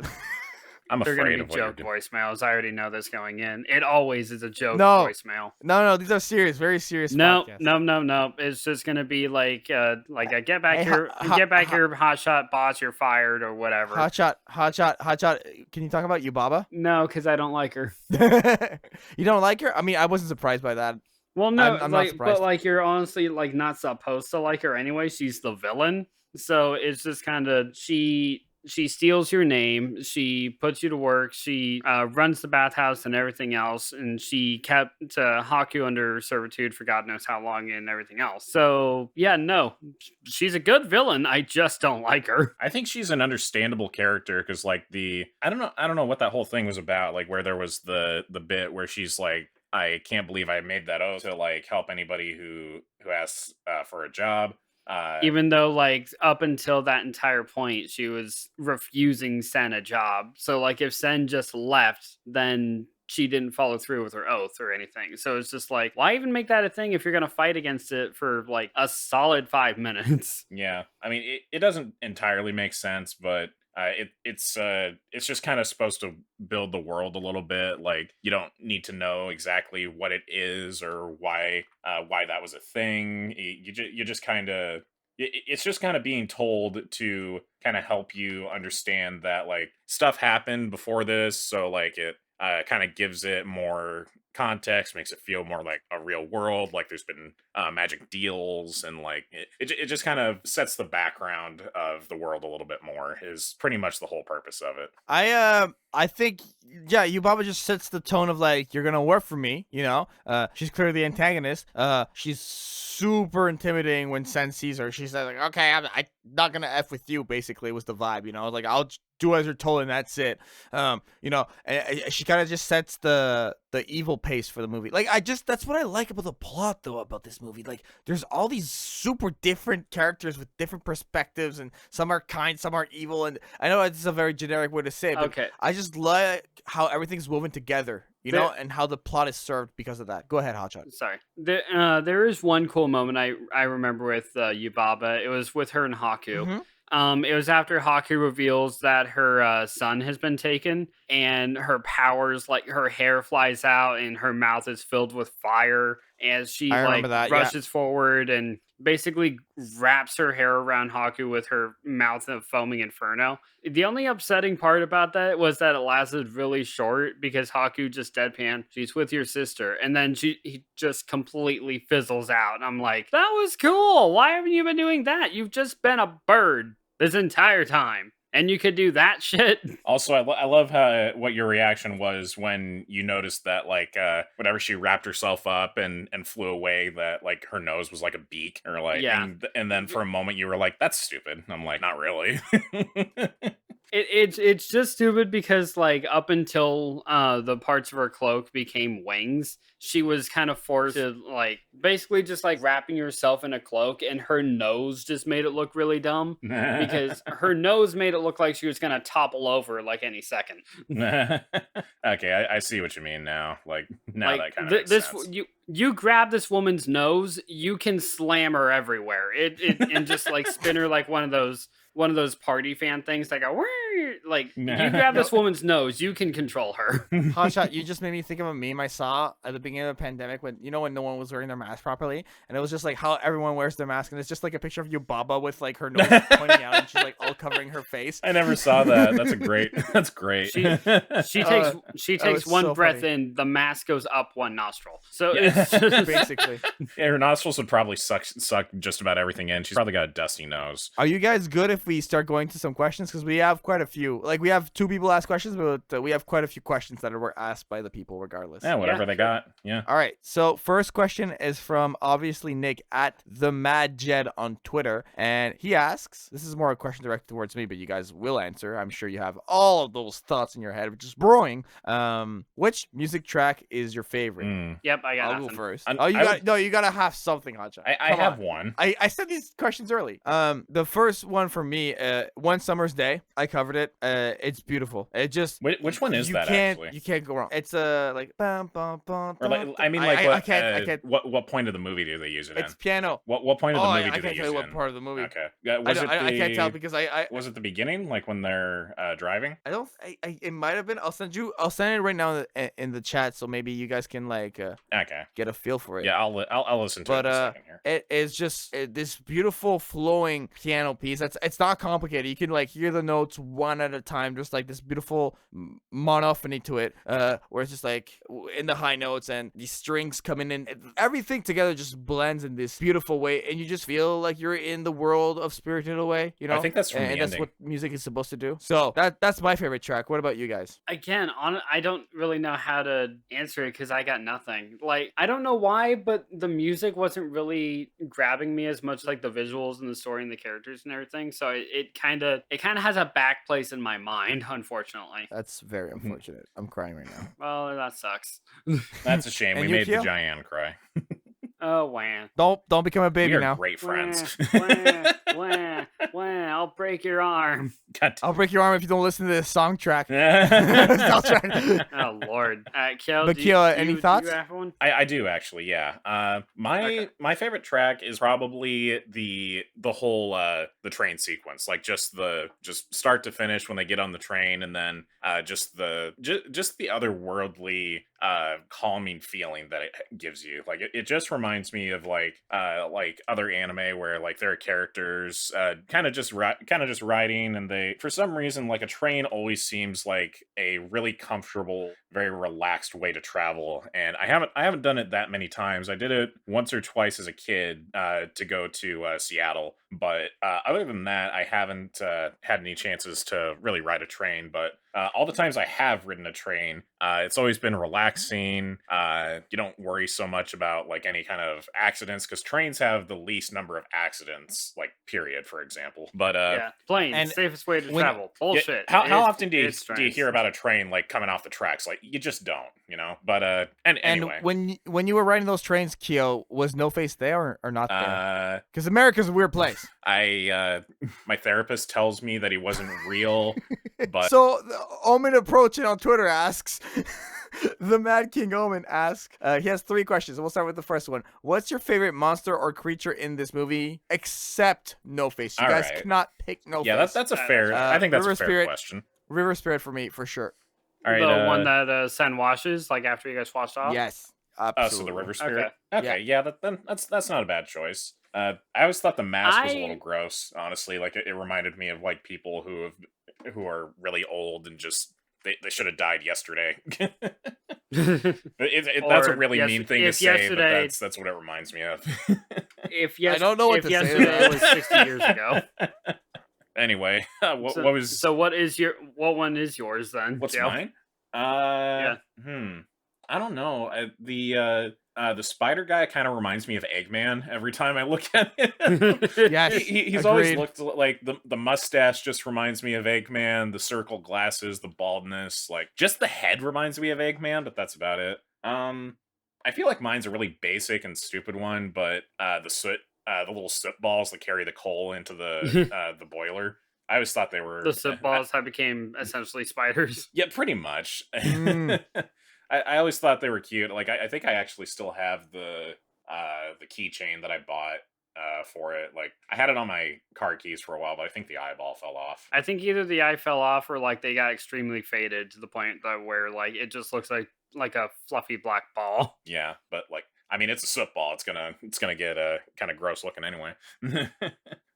I'm They're afraid gonna of be what you're joke doing. voicemails. I already know this going in. It always is a joke No. voicemail. No, these are serious, very serious. No, podcasts. no. It's just gonna be like a get back Hey, here, hotshot boss, you're fired or whatever. Hotshot. Can you talk about Yubaba? No, because I don't like her. You don't like her? I mean, I wasn't surprised by that. Well, no, I'm not surprised. but like you're honestly like not supposed to like her anyway. She's the villain, so it's just kind of she steals your name, she puts you to work, she runs the bathhouse and everything else, and she kept Haku under servitude for God knows how long and everything else. So yeah, no, she's a good villain. I just don't like her. I think she's an understandable character because like I don't know what that whole thing was about, like where there was the bit where she's like I can't believe I made that oath to like help anybody who asks for a job. Even though, like, up until that entire point, she was refusing Sen a job. So, like, if Sen just left, then she didn't follow through with her oath or anything. So it's just like, why even make that a thing if you're going to fight against it for like a solid 5 minutes? Yeah, I mean, it doesn't entirely make sense, but it's just kind of supposed to build the world a little bit. Like, you don't need to know exactly what it is or why that was a thing. You just kind of it's just kind of being told to kind of help you understand that like stuff happened before this, so like it kind of gives it more context, makes it feel more like a real world, like there's been magic deals, and like it just kind of sets the background of the world a little bit more, is pretty much the whole purpose of it. I think, yeah, Yubaba just sets the tone of like, you're gonna work for me, you know. She's clearly the antagonist. She's super intimidating when Sen sees her. She's like, okay, I'm not gonna f with you. Basically, was the vibe, you know. Like, I'll do as you're told, and that's it. You know, and she kind of just sets the evil pace for the movie. Like, that's what I like about the plot, though, about this movie. Like, there's all these super different characters with different perspectives, and some are kind, some are evil, and I know it's a very generic way to say it, but Okay. I just like how everything's woven together, you know, and how the plot is served because of that. Go ahead, Hotshot. Sorry. There is one cool moment I remember with Yubaba. It was with her and Haku. It was after Haku reveals that her son has been taken, and her powers, like her hair flies out and her mouth is filled with fire as she like rushes forward and basically wraps her hair around Haku with her mouth of foaming inferno. The only upsetting part about that was that it lasted really short because Haku just deadpan, she's with your sister, and then he just completely fizzles out. And I'm like, that was cool. Why haven't you been doing that? You've just been a bird this entire time, and you could do that shit. Also, I love how what your reaction was when you noticed that like whenever she wrapped herself up and flew away, that like her nose was like a beak, or like, yeah. And then for a moment you were like, that's stupid. I'm like, not really. It's just stupid because like up until the parts of her cloak became wings, she was kind of forced to like basically just like wrapping herself in a cloak, and her nose just made it look really dumb because her nose made it look like she was gonna topple over like any second. Okay, I see what you mean now. Like now that kind of makes sense. You grab this woman's nose, you can slam her everywhere. And just like spin her like one of those party fan things that go, like, you grab this woman's nose, you can control her. Hotshot, you just made me think of a meme I saw at the beginning of the pandemic when no one was wearing their mask properly, and it was just like how everyone wears their mask, and it's just like a picture of Yubaba with like her nose pointing out, and she's like all covering her face. I never saw that. That's great. She takes one breath in, the mask goes up one nostril. So it's just basically, yeah, her nostrils would probably suck just about everything in. She's probably got a dusty nose. Are you guys good if we start going to some questions? Because we have quite a few. Like, we have 2 people ask questions, but we have quite a few questions that were asked by the people regardless. Yeah, whatever they got. Yeah. All right. So first question is from obviously Nick at the Mad Jed on Twitter, and he asks, this is more a question directed towards me, but you guys will answer. I'm sure you have all of those thoughts in your head, which is brewing. Which music track is your favorite? Yep, I got I'll nothing. go first. You gotta have something, Hotshot. I have one. I said these questions early. The first one for me, One Summer's Day. I covered it. It's beautiful. It just which one is that? Actually, you can't go wrong. It's like bum, bum, bum, or like I mean, like I can't. What point of the movie do they use it in? It's piano. What point of the movie do they use it in? I can't tell you what part of the movie. Okay. I can't tell because was it the beginning, like when they're driving? I don't. It might have been. I'll send it right now in the chat, so maybe you guys can like get a feel for it. Yeah, I'll listen to it in a second here. It is just this beautiful flowing piano piece. It's not complicated. You can like hear the notes one at a time, just like this beautiful monophony to it, where it's just like in the high notes and these strings coming in. Everything together just blends in this beautiful way, and you just feel like you're in the world of Spirit in a way. You know, I think that's from the ending. That's what music is supposed to do. So that's my favorite track. What about you guys? Again, I don't really know how to answer it because I got nothing. Like, I don't know why, but the music wasn't really grabbing me as much, like the visuals and the story and the characters and everything. So it kind of has a back place in my mind, unfortunately. That's very unfortunate. I'm crying right now. Well, that sucks. That's a shame. And We made the Yukio? Giant cry. Oh, wah. Don't become a baby We are now. great friends. Wah, I'll break your arm. God. I'll break your arm if you don't listen to this song track. I, Oh, Lord. Kale, But do Kale, you, any do thoughts? you have one? I do actually, yeah. My favorite track is probably the whole the train sequence, like just start to finish when they get on the train, and then just the otherworldly calming feeling that it gives you. Like it just reminds me of like other anime where like there are characters kind of just riding, and they, for some reason, like a train always seems like a really comfortable, very relaxed way to travel. And I haven't done it that many times. I did it once or twice as a kid to go to Seattle, but other than that, I haven't had any chances to really ride a train. But all the times I have ridden a train, it's always been relaxing. You don't worry so much about like any kind of accidents, because trains have the least number of accidents, like period, for example. But Yeah, plane, and safest way to when- travel. Bullshit. how often do you Trains. hear about a train like coming off the tracks? Like you just don't, you know. But and anyway, And when you were riding those trains, Kyo, was No Face there or not there? Because America's a weird place. My therapist tells me that he wasn't real, but So Omen Approaching on Twitter asks, the Mad King Omen asks, he has 3 questions. We'll start with the first one. What's your favorite monster or creature in this movie, except No Face? You All guys right. cannot pick No yeah, Face. that's a fair. I think that's River a fair Spirit. question. River Spirit for me, for sure. All right, The one that Sen washes, like after you guys washed off? Yes, so absolutely. the River Spirit. Okay. Okay, yeah, that's not a bad choice. I always thought the mask was a little I- gross, honestly. Like it reminded me of like people who are really old and just they should have died yesterday. That's a Or really yes- mean thing to if say, but yesterday- that's what it reminds me of. I don't know what if to say to yesterday that. was 60 years ago. Anyway, what So- was So what one is yours then? what's Joe? mine? I don't know. The spider guy kind of reminds me of Eggman every time I look at him. Yes, He's always agreed. looked like the mustache just reminds me of Eggman. The circle glasses, the baldness, like just the head reminds me of Eggman, but that's about it. I feel like mine's a really basic and stupid one, but the soot, the little soot balls that carry the coal into the boiler. I always thought they were The soot balls have became essentially spiders. Yeah, pretty much. Mm. I always thought they were cute. Like I think I actually still have the keychain that I bought for it. Like I had it on my car keys for a while, but I think the eyeball fell off. I think either the eye fell off or like they got extremely faded to the point that where like it just looks like a fluffy black ball. Yeah, but like I mean, it's a soot ball. It's gonna get kind of gross looking anyway.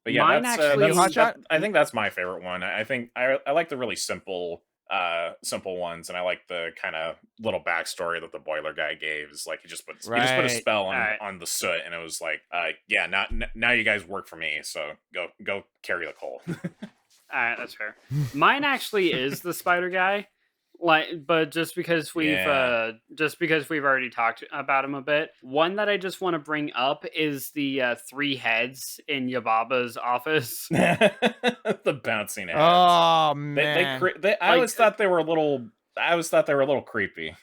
But yeah, Mine actually- Hotshot? I think that's my favorite one. I think I like the really simple ones, and I like the kind of little backstory that the boiler guy gave. Is like he just put a Right. spell on Alright. on the soot, and it was like, yeah, now you guys work for me, so go carry the coal. Alright, that's fair. Mine actually is the spider guy. Like, but just because we've already talked about him a bit, one that I just want to bring up is the 3 heads in Yababa's office. The bouncing heads. Oh They man. I always thought they were a little creepy.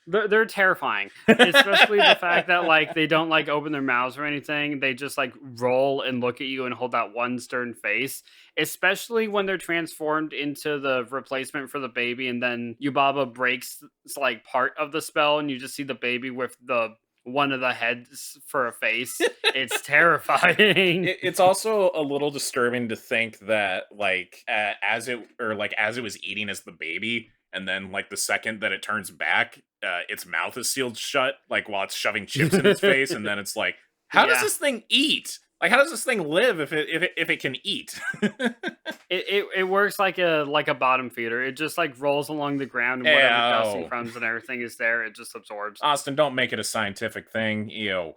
They're terrifying, especially the fact that like they don't like open their mouths or anything. They just like roll and look at you and hold that one stern face. Especially when they're transformed into the replacement for the baby, and then Yubaba breaks like part of the spell, and you just see the baby with the one of the heads for a face. It's terrifying. It's also a little disturbing to think that like as it was eating as the baby, and then like the second that it turns back, its mouth is sealed shut, like while it's shoving chips in its face, and then it's like, how does Yeah. this thing eat? Like, how does this thing live if it can eat? It works like a bottom feeder. It just like rolls along the ground, and whatever dust and crumbs and everything is there, it just absorbs. Austin, don't make it a scientific thing. Ew.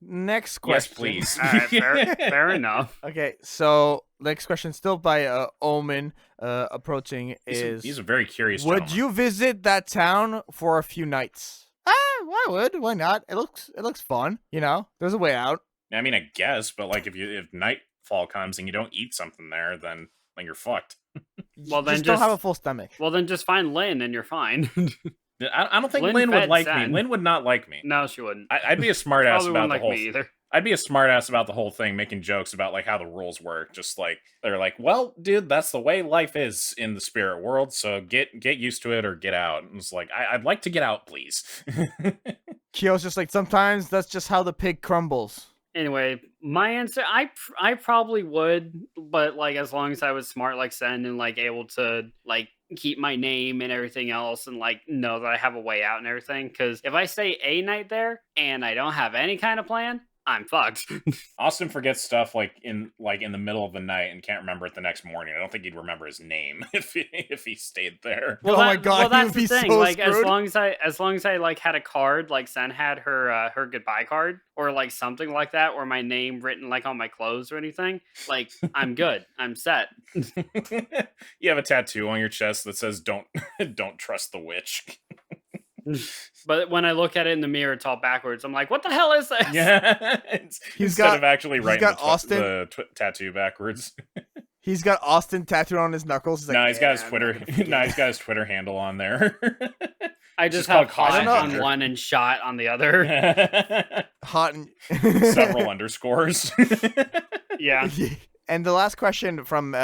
Next Yes, question. please. All right, fair enough. Okay, so next question, still by Omen approaching, is He's a very curious would gentleman. you visit that town for a few nights? I would. Why not? It looks fun. You know, there's a way out. I mean, I guess, but like if fall comes and you don't eat something there, then you're fucked. Well, then Just don't have a full stomach. Well, then just find Lynn and you're fine. I don't think Lynn Lynn would fed like Sen. me. Lynn would not like me. No, she wouldn't. I'd be a smart ass Probably about wouldn't the like whole me either. I'd be a smart ass about the whole thing, making jokes about like how the rules work. Just like they're like, well, dude, that's the way life is in the spirit world. So get used to it or get out. And it's like, I'd like to get out, please. Kyo's just like, sometimes that's just how the pig crumbles. Anyway, my answer, I probably would, but like as long as I was smart like Sen and like able to like keep my name and everything else and like know that I have a way out and everything. Because if I stay a night there and I don't have any kind of plan, I'm fucked. Austin forgets stuff like in the middle of the night and can't remember it the next morning. I don't think he'd remember his name if he stayed there. Well, my God, well, that's he would the be thing. so Like, screwed. as long as I like had a card, like Sen had her goodbye card, or like something like that, or my name written like on my clothes or anything, like I'm good. I'm set. You have a tattoo on your chest that says "Don't trust the witch." But when I look at it in the mirror, it's all backwards. I'm like, what the hell is this? Yeah, instead of actually he's writing got the tattoo backwards. He's got Austin tattooed on his knuckles. He's like, No, he's got his "Yeah, I'm Twitter. not gonna forget." No, he's got his Twitter handle on there. I Just just have called hot Caution on Ginger. one and shot on the other. Hot and Several underscores. Yeah. And the last question from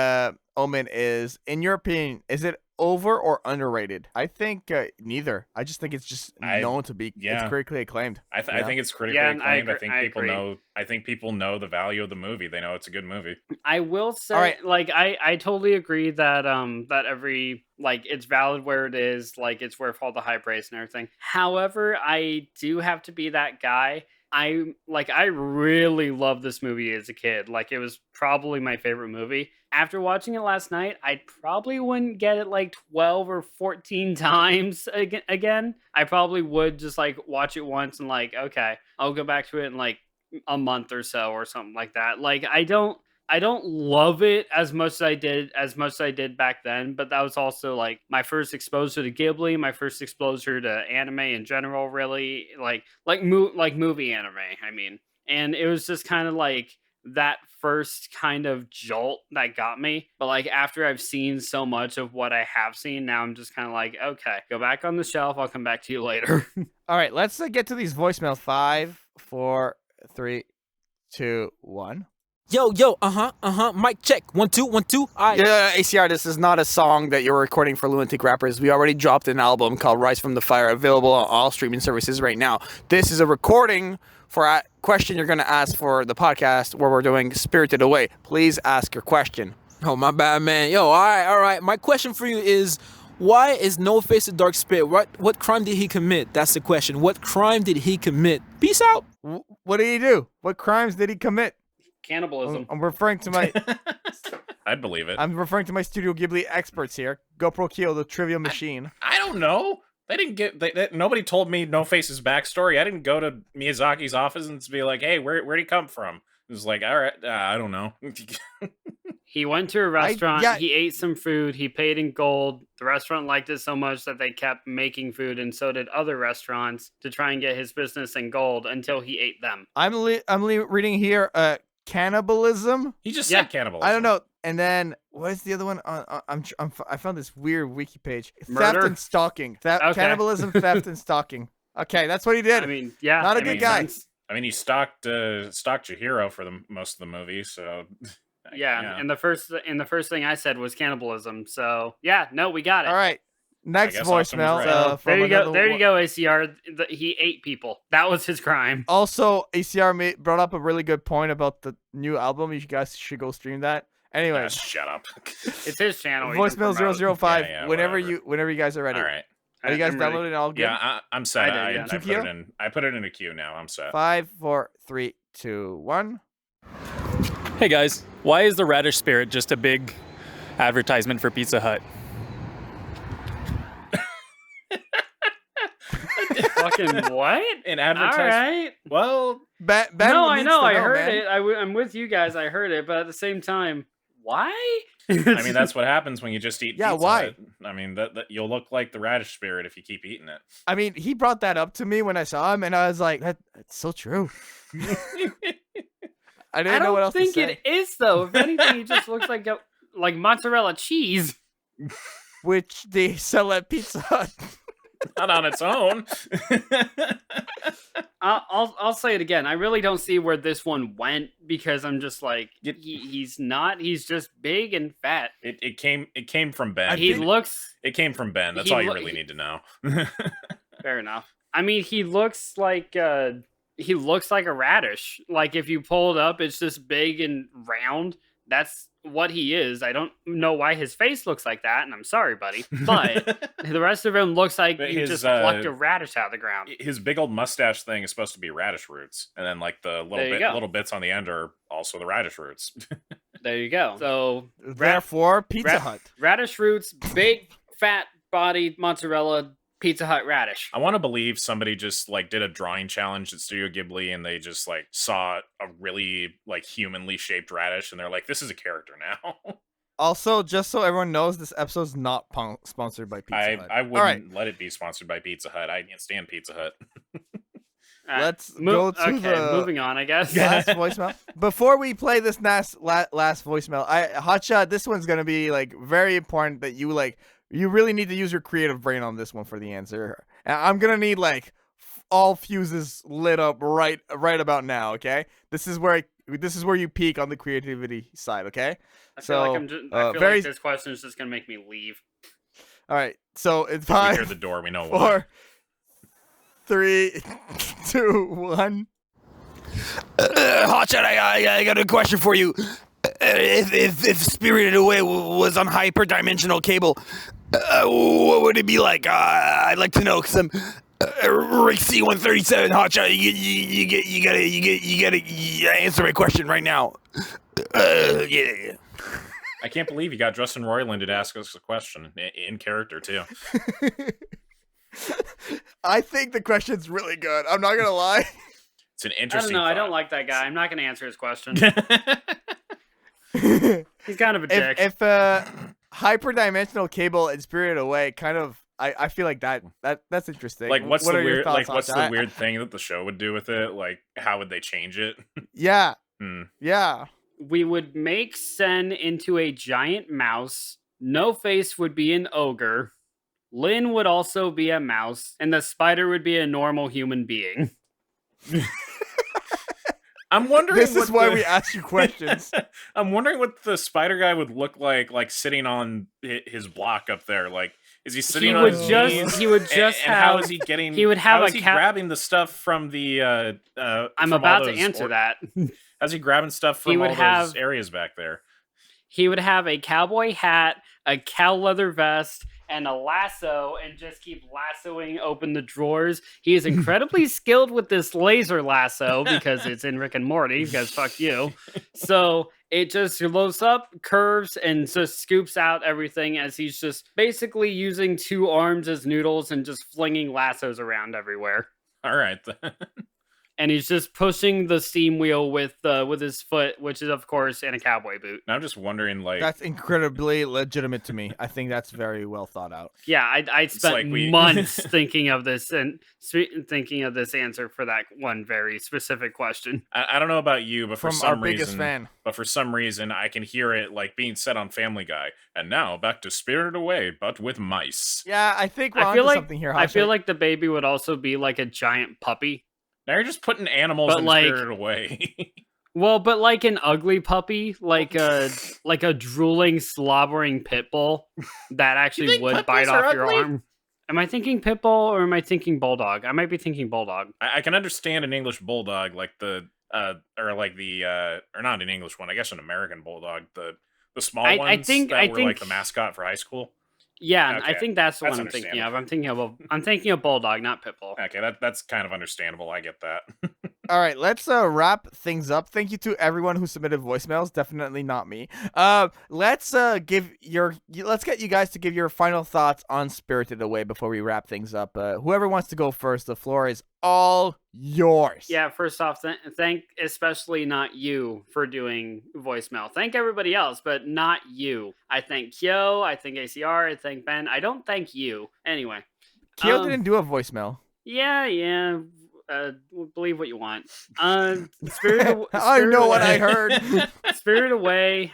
Omen is, in your opinion, is it over or underrated? I think neither. I just think it's just known to be it's critically acclaimed. I think it's critically Yeah, and I acclaimed. I agree- think I people agree. know. I think people know the value of the movie. They know it's a good movie. I will say, All right. like, I totally agree that that every like it's valid where it is, like it's worth all the high praise and everything. However, I do have to be that guy. I really loved this movie as a kid. Like it was probably my favorite movie. After watching it last night, I probably wouldn't get it like 12 or 14 times again. I probably would just like watch it once and like, okay, I'll go back to it in like a month or so or something like that. Like I don't love it as much as I did back then, but that was also like my first exposure to Ghibli, my first exposure to anime in general, really like movie anime. I mean, and it was just kind of like that first kind of jolt that got me. But like after I've seen so much of what I have seen, now I'm just kind of like, okay, go back on the shelf. I'll come back to you later. All right, let's get to these voicemails. 5, 4, 3, 2, 1. Yo, mic check. 1 2 1 2. Yeah, ACR, this is not a song that you're recording for Lunatic Rappers. We already dropped an album called Rise from the Fire, available on all streaming services right now. This is a recording for a question you're going to ask for the podcast where we're doing Spirited Away. Please ask your question. Oh, my bad, man. Yo, all right. My question for you is, why is No Face a Dark Spirit? What crime did he commit? That's the question. What crime did he commit? Peace out. What did he do? What crimes did he commit? Cannibalism. I'm referring to my I'd believe it. I'm referring to my Studio Ghibli experts here. GoProKyo, the trivia machine. I don't know. They didn't get. Nobody told me No Face's backstory. I didn't go to Miyazaki's office and be like, "Hey, where'd he come from?" It was like, "All right, I don't know." He went to a restaurant, yeah. he ate some food, he paid in gold. The restaurant liked it so much that they kept making food, and so did other restaurants to try and get his business in gold until he ate them. I'm reading here cannibalism. He just Yeah. said cannibalism. I don't know. And then what is the other one? I found this weird wiki page. Murder? Theft and stalking. Okay. Cannibalism, theft and stalking. Okay, that's what he did. I mean, yeah. Not a it good makes guy. sense. I mean, he stalked Chihiro for most of the movie, so Yeah, and the first thing I said was cannibalism. So yeah, no, we got it. All right. Next guess Austin was voicemail. right. There you go. another There one- you go, ACR. He ate people. That was his crime. Also, ACR brought up a really good point about the new album. You guys should go stream that. Anyway, shut up. It's his channel. he can voicemail promote. 005. Yeah, whenever whatever. you guys are ready. All right. Are you guys I'm ready. downloading all good? Yeah, I'm set. I did, yeah. I put it in. I put it in a queue now. I'm set. 5, 4, 3, 2, 1. Hey guys, why is the radish spirit just a big advertisement for Pizza Hut? Fucking what? An All advertisement. right. Well, Ben No, I needs know. to I heard man. it. I'm with you guys. I heard it, but at the same time, why? I mean, that's what happens when you just eat. Yeah, Pizza why? Hut. I mean, that you'll look like the radish spirit if you keep eating it. I mean, he brought that up to me when I saw him, and I was like, that's so true. I didn't know what else to think say. it is though. If anything, he just looks like mozzarella cheese. Which they sell at Pizza Hut. Not on its own. I'll say it again. I really don't see where this one went because I'm just like he's not. He's just big and fat. It came from Ben. It came from Ben. That's all you really need to know. Fair enough. I mean, he looks like a radish. Like if you pull it up, it's just big and round. That's what he is. I don't know why his face looks like that, and I'm sorry, buddy. But the rest of him looks like you just plucked a radish out of the ground. His big old mustache thing is supposed to be radish roots, and then like the little bits on the end are also the radish roots. There you go. So therefore, Pizza Hut. Radish roots, big fat bodied mozzarella. Pizza Hut radish. I want to believe somebody just like did a drawing challenge at Studio Ghibli and they just like saw a really like humanly shaped radish and they're like, this is a character now. Also, just so everyone knows, this episode's not sponsored by Pizza Hut. I wouldn't let it be sponsored by Pizza Hut. I can't stand Pizza Hut. Let's go to moving on, I guess. Last voicemail. Before we play this last voicemail, Hotshot, this one's gonna be like very important that you really need to use your creative brain on this one for the answer. And I'm gonna need like all fuses lit up right about now. Okay, this is where you peak on the creativity side. Okay, I feel like this question is just gonna make me leave. All right, so it's We 5, hear the door. We know 4, why. 3, 2, 1. Hotshot, I got a question for you. If Spirited Away was on hyperdimensional cable, what would it be like? I'd like to know, because I'm Rick C-137. Hotshot, you gotta answer my question right now. Yeah. I can't believe you got Justin Roiland to ask us a question in character too. I think the question's really good. I'm not gonna lie. It's an I interesting. don't know. I don't like that guy. I'm not gonna answer his question. He's kind of a dick. If hyperdimensional cable and Spirited Away, kind of, I feel like that's interesting. Like, what's what the are your weird? thoughts Like, on what's the that? weird thing that the show would do with it? Like, how would they change it? Yeah, Hmm. yeah. We would make Sen into a giant mouse. No Face would be an ogre. Lin would also be a mouse, and the spider would be a normal human being. I'm wondering. This is why we we ask you questions. I'm wondering what the spider guy would look like sitting on his block up there. Like, is he sitting on his knees? He would just and have. how is he getting? He would have how a is he grabbing the stuff from the? I'm from about all to those answer that. How's he grabbing stuff from all those areas back there? He would have a cowboy hat, a cow leather vest, and a lasso, and just keep lassoing open the drawers. He is incredibly skilled with this laser lasso because it's in Rick and Morty, because fuck you. So it just loads up, curves, and just scoops out everything as he's just basically using two arms as noodles and just flinging lassos around everywhere. All right. Then. And he's just pushing the steam wheel with his foot, which is of course in a cowboy boot. And I'm just wondering, like, That's incredibly legitimate to me. I think that's very well thought out. Yeah, I spent months thinking of this and thinking of this answer for that one very specific question. I don't know about you, but for From some our reason, biggest fan. But for some reason, I can hear it like being said on Family Guy. And now back to Spirited Away, but with mice. Yeah, I think we're I feel onto like something here. I feel Hotshot. like the baby would also be like a giant puppy. Now you're just putting animals But in like- Spirited Away. Well, but like an ugly puppy, like a drooling, slobbering pit bull that actually think would pit bite bulls are off your ugly? arm. Am I thinking pit bull or am I thinking bulldog? I might be thinking bulldog. I can understand an English bulldog, like or not an English one, I guess an American bulldog, the small I ones think- that I were think- like the mascot for high school. Yeah, Okay, I think that's the that's one I'm thinking of. understandable. I'm thinking of bulldog, not pit bull. Okay, that's kind of understandable. I get that. All right, let's wrap things up. Thank you to everyone who submitted voicemails. Definitely not me. Let's get you guys to give your final thoughts on Spirited Away before we wrap things up. Whoever wants to go first, the floor is all yours. Yeah, first off, thank especially not you for doing voicemail. Thank everybody else, but not you. I thank Kyo, I thank ACR, I thank Ben. I don't thank you. Anyway. Kyo didn't do a voicemail. Yeah. believe what you want. Spirited I know what I Away- heard. Spirited Away.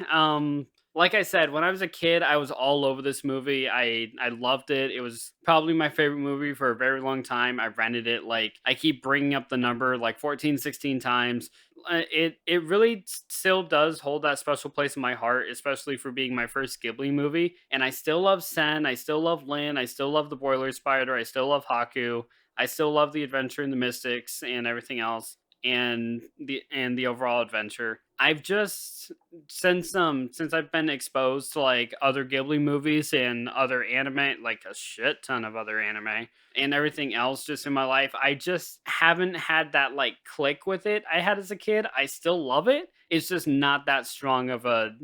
Like I said, when I was a kid, I was all over this movie. I loved it. It was probably my favorite movie for a very long time. I rented it, like, I keep bringing up the number like 14, 16 times. It really still does hold that special place in my heart, especially for being my first Ghibli movie. And I still love Sen. I still love Lin. I still love the Boiler Spider. I still love Haku. I still love the adventure in the Mystics and everything else, and the overall adventure. I've just since I've been exposed to like other Ghibli movies and other anime, like a shit ton of other anime and everything else just in my life, I just haven't had that like click with it I had as a kid. I still love it. It's just not that strong of a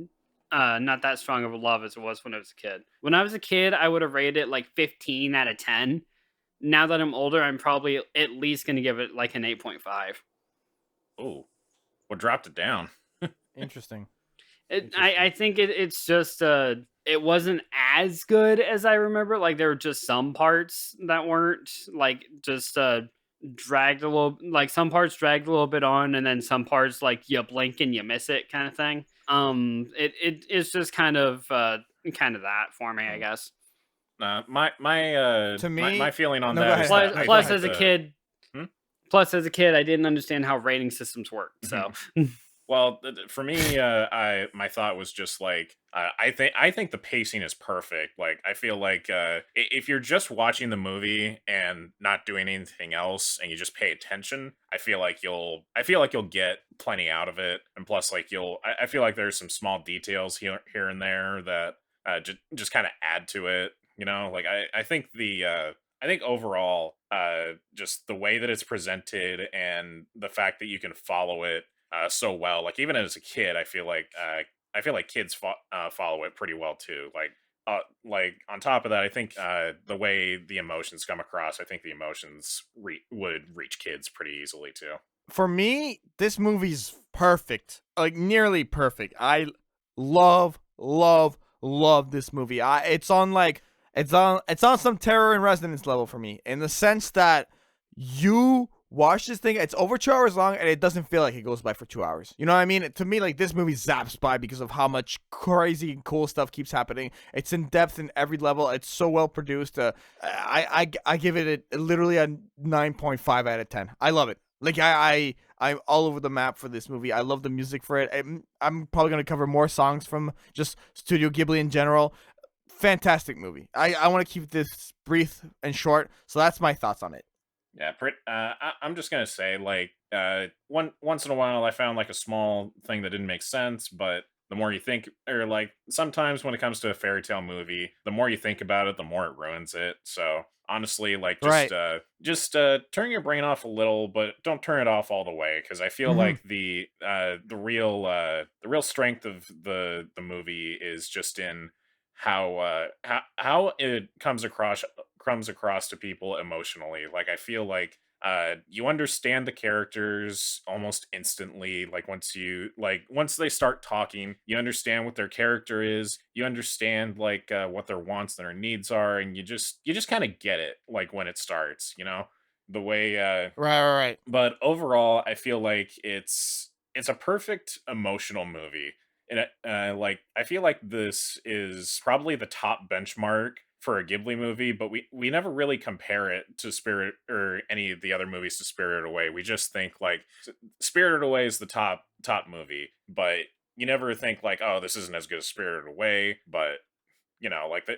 love as it was when I was a kid. When I was a kid, I would have rated it like 15 out of 10. Now that I'm older, I'm probably at least going to give it like an 8.5. Oh, what dropped it down? Interesting. I think it's just it wasn't as good as I remember. Like there were just some parts that weren't like just dragged a little. Like some parts dragged a little bit on, and then some parts like you blink and you miss it kind of thing. It's just kind of that for me, I guess. To me, my feeling on no, go that ahead. is Plus, that I plus think as a the- kid, Hmm? plus as a kid, I didn't understand how rating systems work. So Well, for me, my thought was just like I think the pacing is perfect. Like I feel like if you're just watching the movie and not doing anything else, and you just pay attention, I feel like you'll get plenty out of it. And plus, like I feel like there's some small details here and there that just kind of add to it. You know, like I think I think overall, just the way that it's presented and the fact that you can follow it so well, like even as a kid, I feel like kids follow it pretty well too. Like on top of that, I think the way the emotions come across, I think the emotions would reach kids pretty easily too. For me, this movie's perfect, like nearly perfect. I love this movie. It's on some Terror and Resonance level for me, in the sense that you watch this thing, it's over 2 hours long, and it doesn't feel like it goes by for 2 hours. You know what I mean? To me, like, this movie zaps by because of how much crazy and cool stuff keeps happening. It's in depth in every level. It's so well produced. I give it literally a 9.5 out of 10. I love it. Like, I'm all over the map for this movie. I love the music for it. I'm probably going to cover more songs from just Studio Ghibli in general. Fantastic movie. I want to keep this brief and short, so that's my thoughts on it. Yeah, I'm just gonna say, like, once in a while I found like a small thing that didn't make sense, but the more you think, or like sometimes when it comes to a fairy tale movie, the more you think about it, the more it ruins it. So honestly, like, just turn your brain off a little, but don't turn it off all the way, because I feel like the real strength of the movie is just in how it comes across to people emotionally. Like I feel like you understand the characters almost instantly. Like once they start talking, you understand what their character is. You understand like what their wants and their needs are, and you just kind of get it like when it starts. You know, the way Right. But overall, I feel like it's a perfect emotional movie. And like I feel like this is probably the top benchmark for a Ghibli movie, but we never really compare it to Spirit or any of the other movies to Spirited Away. We just think like Spirited Away is the top movie, but you never think like, oh, this isn't as good as Spirited Away. But you know, like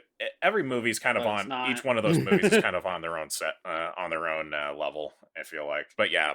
every movie's kind of But it's on not. each one of those movies is kind of on their own level. I feel like, but yeah,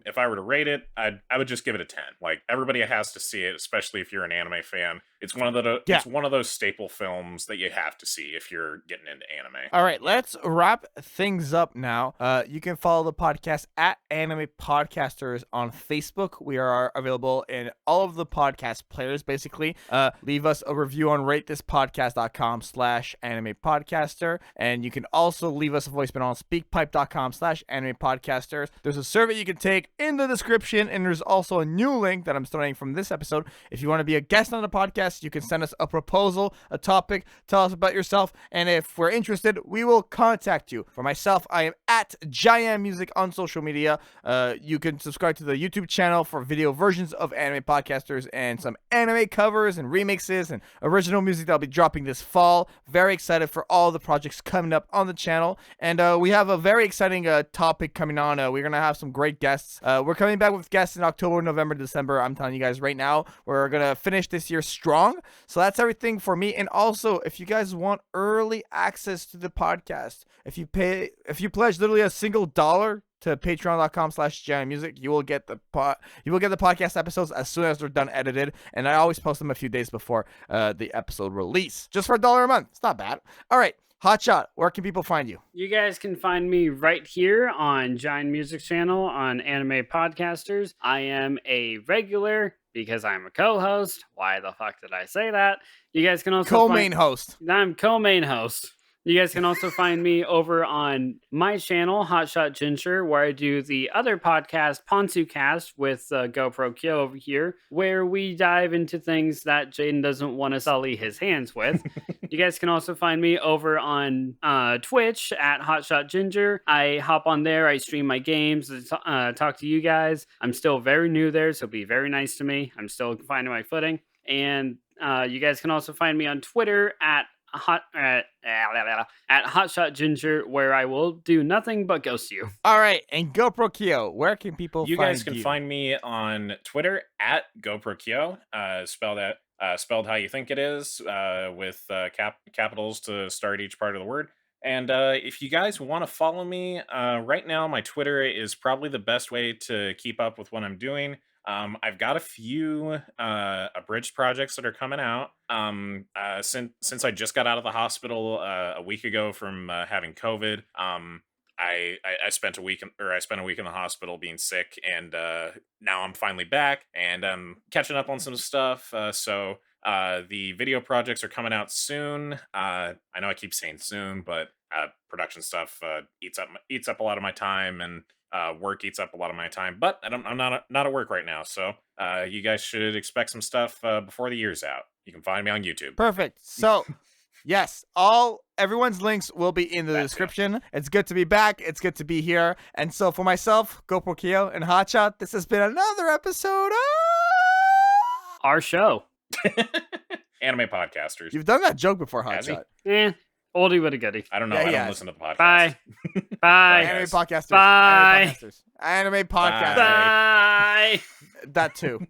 if I were to rate it, I would just give it a 10. Like everybody has to see it, especially if you're an anime fan. It's one of those staple films that you have to see if you're getting into anime. All right, let's wrap things up now. You can follow the podcast at Anime Podcasters on Facebook. We are available in all of the podcast players, basically. Leave us a review on ratethis.com/anime podcaster, and you can also leave us a voicemail on speakpipe.com/anime podcasters. There's a survey you can take in the description, and there's also a new link that I'm starting from this episode. If you want to be a guest on the podcast, guest, you can send us a proposal, a topic, tell us about yourself, and if we're interested, we will contact you. For myself, I am at JaianMusic on social media. You can subscribe to the YouTube channel for video versions of anime podcasters and some anime covers and remixes and original music that I'll be dropping this fall. Very excited for all the projects coming up on the channel, and we have a very exciting topic coming on. We're gonna have some great guests. We're coming back with guests in October, November, December. I'm telling you guys right now, we're gonna finish this year strong. So that's everything for me. And also, if you guys want early access to the podcast, if you pledge literally a single dollar to patreon.com/JaianMusic, you will get the podcast episodes as soon as they're done edited, and I always post them a few days before the episode release, just for $1 a month. It's not bad. All right, Hotshot, where can people find you? You guys can find me right here on Giant Music channel on Anime Podcasters. I am a regular because I'm a co-host. Why the fuck did I say that? You guys can also Co-main host. I'm co-main host. You guys can also find me over on my channel, Hotshot Ginger, where I do the other podcast, PonsuCast, with GoProKyo over here, where we dive into things that Jaden doesn't want to sully his hands with. You guys can also find me over on Twitch at Hotshot Ginger. I hop on there, I stream my games, talk to you guys. I'm still very new there, so be very nice to me. I'm still finding my footing. And you guys can also find me on Twitter at Hotshot Ginger, where I will do nothing but ghost you. All right, and GoProKyo, where can people find you? You guys can find me on Twitter at GoProKyo, spelled how you think it is, with capitals to start each part of the word. And if you guys want to follow me, right now my Twitter is probably the best way to keep up with what I'm doing. I've got a few abridged projects that are coming out. Since I just got out of the hospital a week ago from having COVID, I spent a week in the hospital being sick, and now I'm finally back and I'm catching up on some stuff. So the video projects are coming out soon. I know I keep saying soon, but production stuff eats up a lot of my time, and work eats up a lot of my time. But I'm not at work right now, so you guys should expect some stuff before the year's out. You can find me on YouTube. Perfect. So, yes, everyone's links will be in the description. It. It's good to be back. It's good to be here. And so for myself, GoProKyo, and Hotshot, this has been another episode of our show. Anime Podcasters. You've done that joke before, Hotshot. Oldie but a goodie. I don't know. I don't listen to the podcast. Bye. Bye. Anime Podcasters. Bye. Anime Podcasters. Bye. That too.